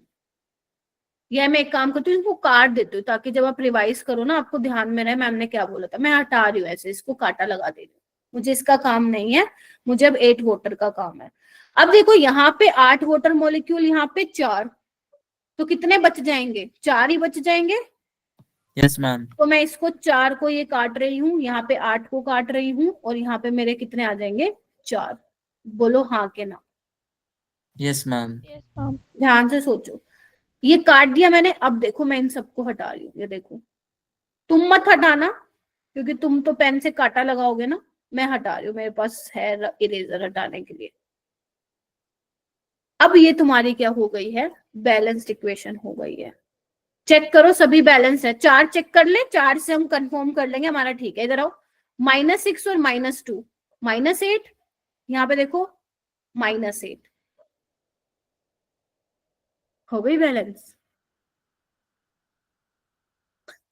यह मैं एक काम करती हूँ, इनको काट देती हूँ, ताकि जब आप रिवाइज करो ना आपको ध्यान में रहे मैम ने क्या बोला था। मैं हटा रही हूँ ऐसे, इसको काटा लगा दे रही हूँ, मुझे इसका काम नहीं है, मुझे अब 8 वाटर का काम है। अब देखो यहाँ पे 8 वाटर मॉलिक्यूल, यहाँ पे 4, तो कितने बच जाएंगे? 4 ही बच जाएंगे। Yes ma'am. तो मैं इसको 4 को ये काट रही हूँ, यहाँ पे 8 को काट रही हूँ, और यहाँ पे मेरे कितने आ जाएंगे? 4। बोलो हाँ के ना। Yes ma'am. Yes ma'am. ध्यान से सोचो, ये काट दिया मैंने। अब देखो मैं इन सबको हटा रही हूँ, ये देखो। तुम मत हटाना, क्योंकि तुम तो पेन से काटा लगाओगे ना। मैं हटा रही हूँ, मेरे पास है इरेजर हटाने के लिए। अब ये तुम्हारी क्या हो गई है? बैलेंस्ड इक्वेशन हो गई है। चेक करो सभी बैलेंस है। 4 चेक कर ले, 4 से हम कंफर्म कर लेंगे हमारा ठीक है। इधर आओ, -6 और -2, -8, यहाँ पे देखो -8, हो गई बैलेंस।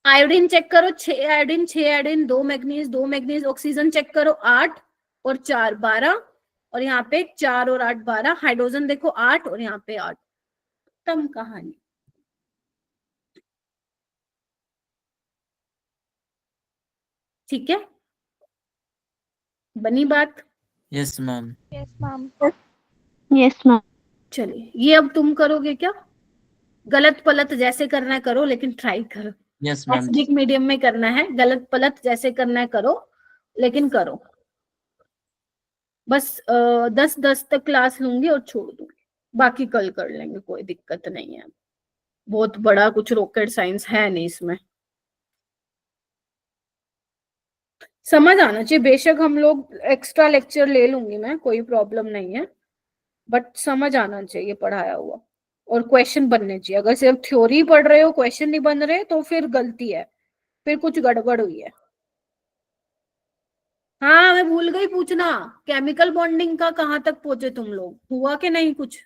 आयोडीन चेक करो, 6 iodine, 6 iodine, 2 manganese, 2 manganese. Oxygen check करो, 8 और 4 12, और यहाँ पे 4 और 8 12। हाइड्रोजन देखो 8 और यहाँ पे 8। खत्म कहानी। ठीक है, बनी बात। Yes ma'am. Yes ma'am. Yes ma'am. चलिए, ये अब तुम करोगे क्या? गलत पलत जैसे करना है करो, लेकिन ट्राई करो। Yes ma'am. एसिडिक मीडियम में करना है, गलत पलत जैसे करना है करो, लेकिन करो। बस 10 तक क्लास लूंगी और छोड़ दूंगी, बाकी कल कर लेंगे, कोई दिक्कत नहीं है। बहुत बड़ा कुछ रॉकेट साइंस है नहीं इसमें। समझ आना चाहिए, बेशक हम लोग एक्स्ट्रा लेक्चर ले लूंगी मैं, कोई प्रॉब्लम नहीं है, बट समझ आना चाहिए पढ़ाया हुआ, और क्वेश्चन बनने चाहिए। अगर सिर्फ थ्योरी पढ़ रहे हो, क्वेश्चन नहीं बन रहे, तो फिर गलती है, फिर कुछ गड़बड़ हुई है। हाँ मैं भूल गई पूछना, केमिकल बॉन्डिंग का कहाँ तक पहुंचे तुम लोग, हुआ कि नहीं कुछ?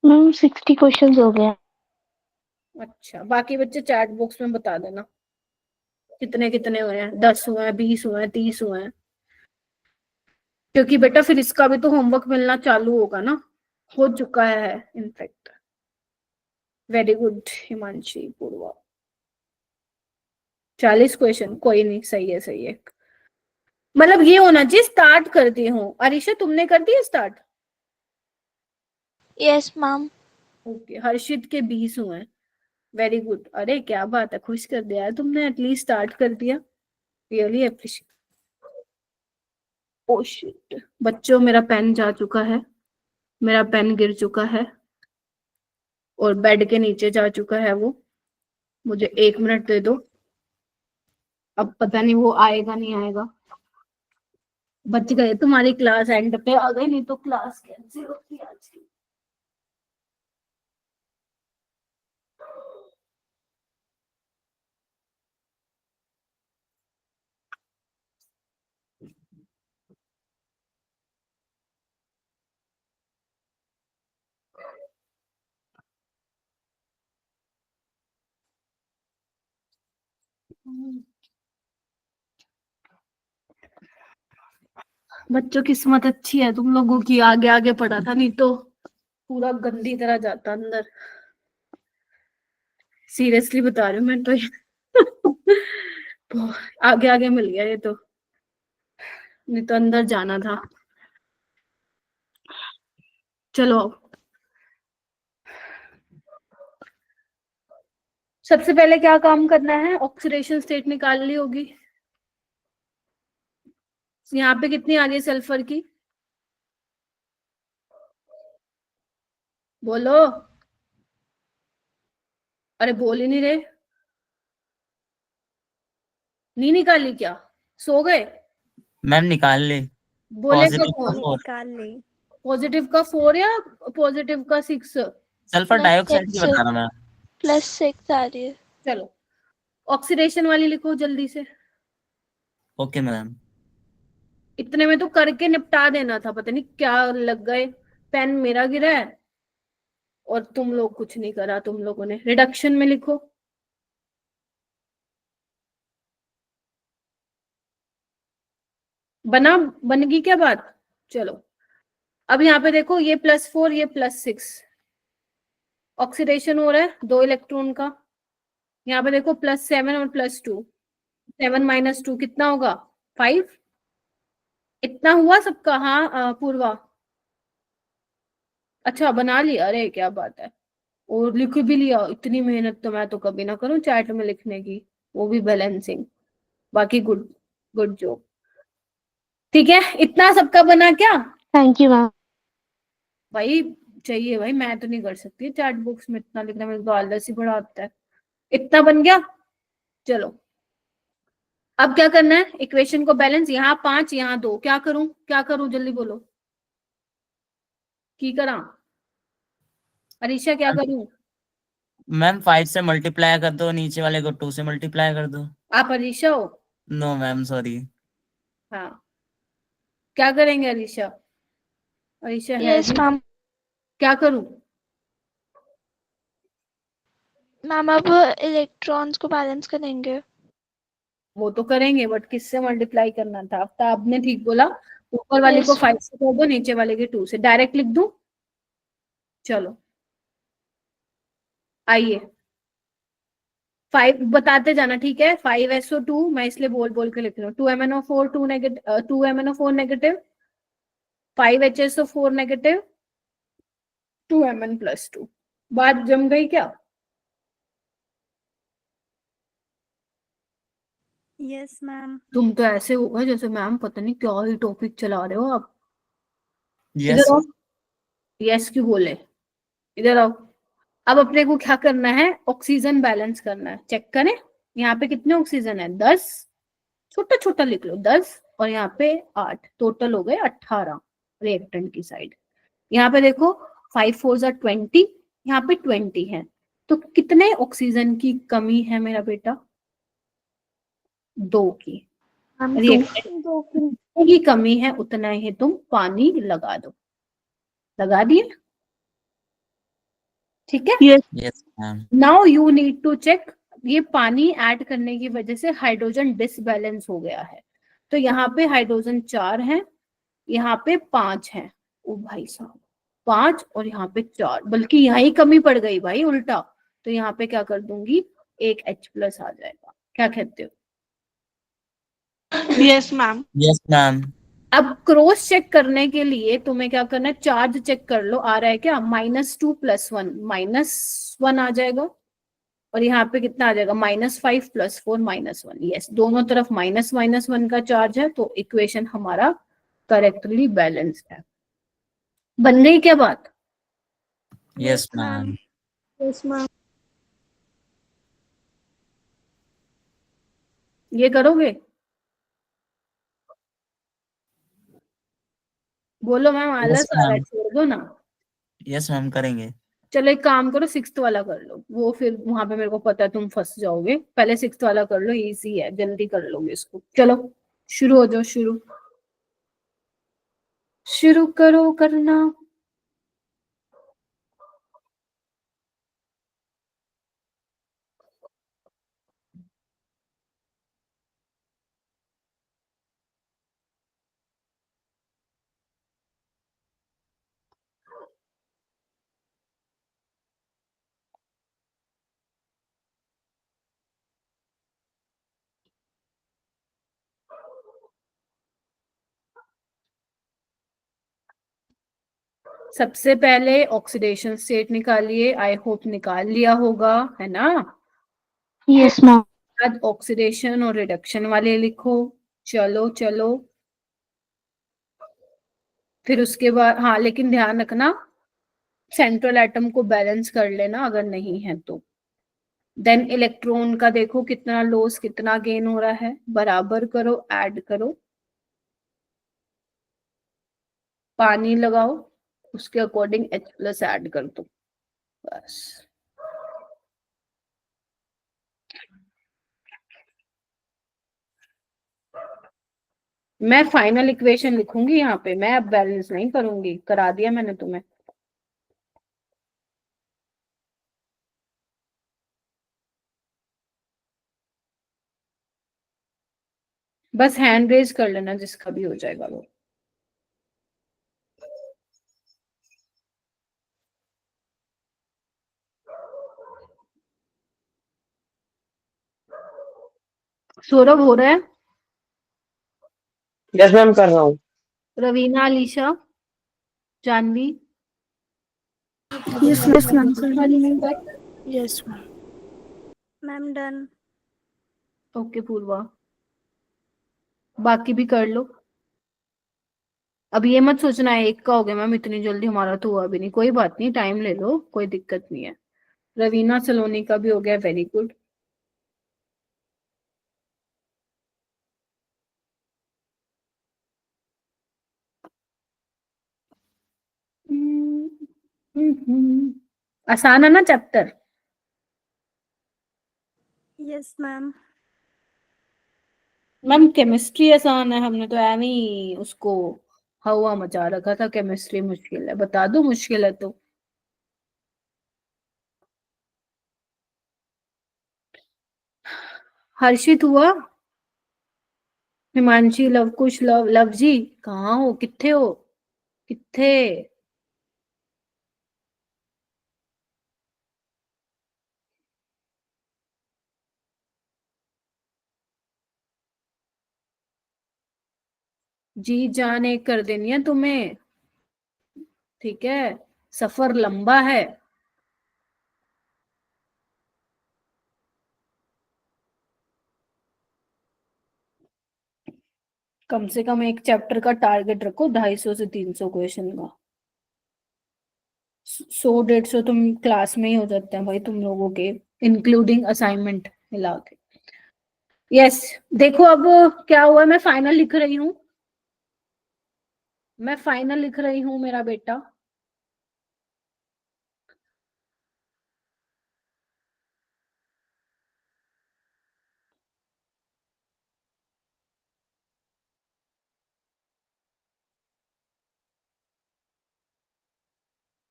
मैम 60 क्वेश्चंस हो गए। अच्छा, बाकी बच्चे चैट बॉक्स में बता देना कितने कितने हुए हैं, 10 हुए हैं, 20 हुए हैं, 30 हुए हैं, क्योंकि बेटा फिर इसका भी तो होमवर्क मिलना चालू होगा ना, हो चुका है इनफैक्ट। वेरी गुड हिमांशी पूर्वा। 40 क्वेश्चन, कोई नहीं, सही है सही है। मतलब ये होना चाहिए स्टार्ट कर दी हूँ। अरीशा तुमने कर दिया स्टार्ट? Yes ma'am. ओके, हर्षित के 20 हुए हैं, वेरी गुड। अरे क्या बात है, खुश कर दिया है तुमने, एटलीस्ट स्टार्ट कर दिया, रियली अप्रिशिएट। ओ शिट बच्चों, मेरा पेन जा चुका है, मेरा पेन गिर चुका है और बेड के नीचे जा चुका है वो, मुझे 1 मिनट दे दो, अब पता नहीं वो आएगा नहीं आएगा। बच गए, तुम्हारी क्लास एंड पे आ गई, नहीं तो क्लास कैंसिल होती आज की। बच्चों किस्मत अच्छी है तुम लोगों की, आगे आगे पढ़ा था, नहीं तो पूरा गंदी तरह जाता अंदर। सीरियसली बता रही हूँ मैं तो आगे आगे मिल गया ये तो, नहीं तो अंदर जाना था। चलो सबसे पहले क्या काम करना है, ऑक्सीडेशन स्टेट निकाल ली होगी। यहाँ पे कितनी आ रही है सल्फर की, बोलो। अरे बोल ही नहीं रहे, नहीं निकाली क्या, सो गए? मैम निकाल ले। बोलेगा पॉजिटिव का कौन? 4, निकाल ले। पॉजिटिव का 4 या पॉजिटिव का 6? सल्फर डाइऑक्साइड की +6 बता रहा मैं। +6 आ रही है। चलो ऑक्सीडेशन वाली लिखो जल्दी से, ओके मैम। इतने में तो करके निपटा देना था, पता नहीं क्या लग गए, पेन मेरा गिरा है और तुम लोग कुछ नहीं करा, तुम लोगों ने। रिडक्शन में लिखो, बन गई क्या बात? चलो अब यहाँ पे देखो, ये +4 ये +6, ऑक्सीडेशन हो रहा है 2 इलेक्ट्रॉन का। यहाँ पे देखो +7 और +2, 7 - 2 कितना होगा, 5। इतना हुआ सबका? हाँ पूर्वा, अच्छा बना लिया, अरे क्या बात है, और लिख भी लिया। इतनी मेहनत तो मैं तो कभी ना करूं चैट में लिखने की, वो भी बैलेंसिंग। बाकी गुड, गुड जॉब। ठीक है, इतना सबका बना क्या? Thank you ma'am. भाई चाहिए भाई, मैं तो नहीं कर सकती चैट बॉक्स में इतना लिखना, मेरे को आलस ही बड़ा आता है। इतना बन गया, चलो अब क्या करना है, इक्वेशन को बैलेंस, यहाँ 5 यहाँ 2, क्या करूं क्या करूं जल्दी बोलो, की करा? अरीशा क्या करूं? मैम 5 से मल्टीप्लाई कर दो, नीचे वाले को 2 से मल्टीप्लाई कर दो। आप अरीशा हो? No ma'am sorry. हाँ क्या करेंगे अरीशा? अरीशा है यस भी, मैम। क्या करूं? मैम अब इलेक्ट्रॉन्स को बैलेंस करेंगे। वो तो करेंगे, बट किससे मल्टीप्लाई करना था? अब तो आपने ठीक बोला, ऊपर वाले को Yes. 5 से कर दो, नीचे वाले के 2 से। डायरेक्ट लिख दूं? चलो आइए 5 बताते जाना, ठीक है। 5SO2 मैं इसलिए बोल बोल के लिख रही हूँ। 2MnO4 2 negative, 2MnO4 negative, 5HSO4 negative, 2Mn+2। बात जम गई क्या? Yes ma'am. तुम तो ऐसे होगा जैसे मैम पता नहीं क्या ही टॉपिक चला रहे हो आप। यस इधर आओ, यस क्यों बोले, इधर आओ। अब अपने को क्या करना है, ऑक्सीजन बैलेंस करना है। चेक करें यहाँ पे कितने ऑक्सीजन है, 10, छोटा छोटा लिख लो 10, और यहाँ पे 8, टोटल हो गए 18 रिएक्टेंट की साइड। यहाँ पे देखो 5 4 ज़ा 20, यहाँ पे 20 है, तो कितने ऑक्सीजन की कमी है मेरा बेटा, 2 की। मैम रिएक्टेंट की कमी है, उतना ही तुम पानी लगा दो। लगा दिए, ठीक है। Yes ma'am. Now you need to check, ये पानी ऐड करने की वजह से हाइड्रोजन डिसबैलेंस हो गया है, तो यहाँ पे हाइड्रोजन 4 है, यहाँ पे 5 है। ओ भाई साहब 5 और यहाँ पे 4, बल्कि यहाँ ही कमी पड़ गई भाई उल्टा, तो यहाँ पे क्या कर दूंगी, एक H+ आ जाएगा। क्या कहते हो? Yes, ma'am. Yes ma'am. अब क्रॉस चेक करने के लिए तुम्हें क्या करना है, चार्ज चेक कर लो, आ रहा है क्या, -2 + 1, -1 आ जाएगा, और यहाँ पे कितना आ जाएगा, -5 + 4 -1। यस, दोनों तरफ -1 का चार्ज है, तो इक्वेशन हमारा करेक्टली बैलेंस्ड है। बन गई क्या बात? Yes ma'am. Yes ma'am. ये करोगे? बोलो मैम, आलस आ रहा है, मैम। छोड़ दो ना। यस मैम करेंगे। चलो एक काम करो, 6th वाला कर लो, वो फिर वहां पे मेरे को पता है तुम फंस जाओगे, पहले 6th वाला कर लो, इजी है, जल्दी कर लोगे इसको। चलो शुरू हो जाओ, शुरू शुरू करो करना। सबसे पहले ऑक्सीडेशन स्टेट निकालिए, आई होप निकाल लिया होगा, है ना। Yes ma'am. बाद ऑक्सीडेशन और रिडक्शन वाले लिखो। चलो चलो, फिर उसके बाद, हाँ लेकिन ध्यान रखना सेंट्रल एटम को बैलेंस कर लेना अगर नहीं है तो। देन इलेक्ट्रॉन का देखो कितना लॉस कितना गेन हो रहा है, बराबर करो, ऐड करो, पानी लगाओ, उसके अकॉर्डिंग H+ ऐड कर दो, बस। मैं फाइनल इक्वेशन लिखूंगी यहाँ पे, मैं अब बैलेंस नहीं करूंगी, करा दिया मैंने तुम्हें। बस हैंड रेज कर लेना जिसका भी हो जाएगा वो। सौरभ हो रहा है? यस मैम कर रहा हूँ। Raveena, Alisha, Janvi? Yes, ma'am. Yes ma'am. Ma'am, done. Okay Purva, बाकी भी कर लो। अब ये मत सोचना है एक का हो गया मैम इतनी जल्दी, हमारा तो हुआ भी नहीं, कोई बात नहीं, टाइम ले लो, कोई दिक्कत नहीं है। रवीना सलोनी का भी हो गया, वेरी गुड। आसान है ना chapter? Yes, ma'am. Ma'am chemistry आसान है, हमने तो एवं उसको हवा मचा रखा था, केमिस्ट्री मुश्किल है, बता दो मुश्किल है तो। हर्षित हुआ? हिमांशी, लव कुश, लव जी कहाँ हो, किथे हो, किथे? जी जान एक कर देनी है तुम्हें, ठीक है, सफर लंबा है। कम से कम एक चैप्टर का टारगेट रखो, 250 से 300 क्वेश्चन का। 100-150 तुम क्लास में ही हो जाते हैं भाई तुम लोगों के, इंक्लूडिंग असाइनमेंट मिला के। यस, देखो अब क्या हुआ, मैं फाइनल लिख रही हूँ, मैं फाइनल लिख रही हूँ मेरा बेटा।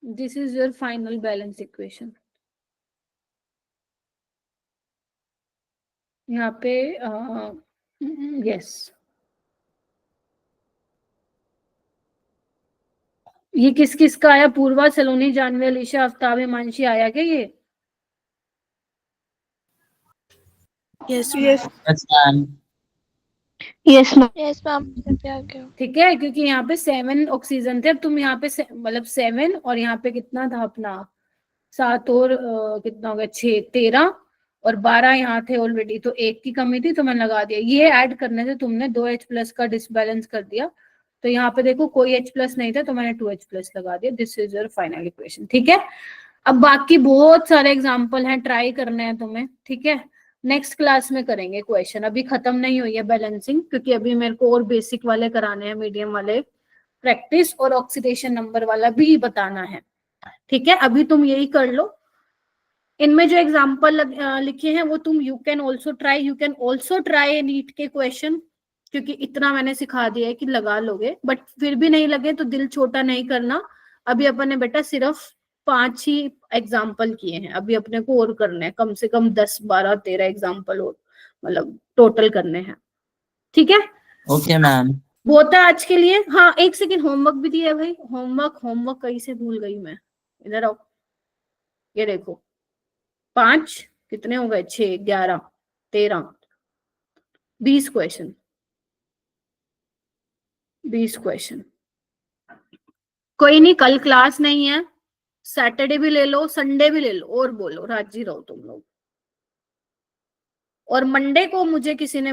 This is your final balance equation. यहाँ पे यस, ये किस किस का आया? पूर्वा, सलोनी, जानवी, अलीशा, आफ्ताब, हिमांशी, आया क्या ये? Yes, Yes. Yes, ma'am. Yes ma'am. Yes ma'am, पे आ गया। ठीक है, क्योंकि यहाँ पे 7 ऑक्सीजन थे, अब तुम यहाँ पे मतलब 7 और यहाँ पे कितना था अपना 7 और कितना हो गया 6, 13 और 12 यहाँ थे ऑलरेडी, तो 1 की कमी थी तो मैंने लगा दिया। ये ऐड करने से तुमने 2H+ का डिसबैलेंस कर दिया, तो यहाँ पे देखो कोई H+ नहीं था तो मैंने 2H+ लगा दिया। This is your final equation. ठीक है, अब बाकी बहुत सारे एग्जाम्पल हैं, ट्राई करने हैं तुम्हें। ठीक है, नेक्स्ट क्लास में करेंगे क्वेश्चन, अभी खत्म नहीं हुई है बैलेंसिंग, क्योंकि अभी मेरे को और बेसिक वाले कराने हैं, मीडियम वाले प्रैक्टिस, और ऑक्सीडेशन नंबर वाला भी बताना है। ठीक है, अभी तुम यही कर लो। इनमें जो एग्जाम्पल लिखे हैं वो तुम you can also try NEET के क्वेश्चन, क्योंकि इतना मैंने सिखा दिया है कि लगा लोगे, बट फिर भी नहीं लगे तो दिल छोटा नहीं करना। अभी अपन ने बेटा सिर्फ 5 ही एग्जाम्पल किए हैं, अभी अपने को और करने हैं कम से कम 10, 12, 13 एग्जाम्पल और मतलब टोटल करने हैं। ठीक है, Okay, ma'am. बहुत है आज के लिए। हाँ, एक सेकेंड, होमवर्क भी दिया है भाई, होमवर्क कहीं से भूल गई मैं, इधर आओ, ये देखो 5 कितने हो गए, 6, 11, 13, 20 क्वेश्चन, 20 क्वेश्चन। कोई नहीं, कल क्लास नहीं है, सैटरडे भी ले लो, संडे भी ले लो, और बोलो राजी रहो तुम लोग। और मंडे को मुझे किसी ने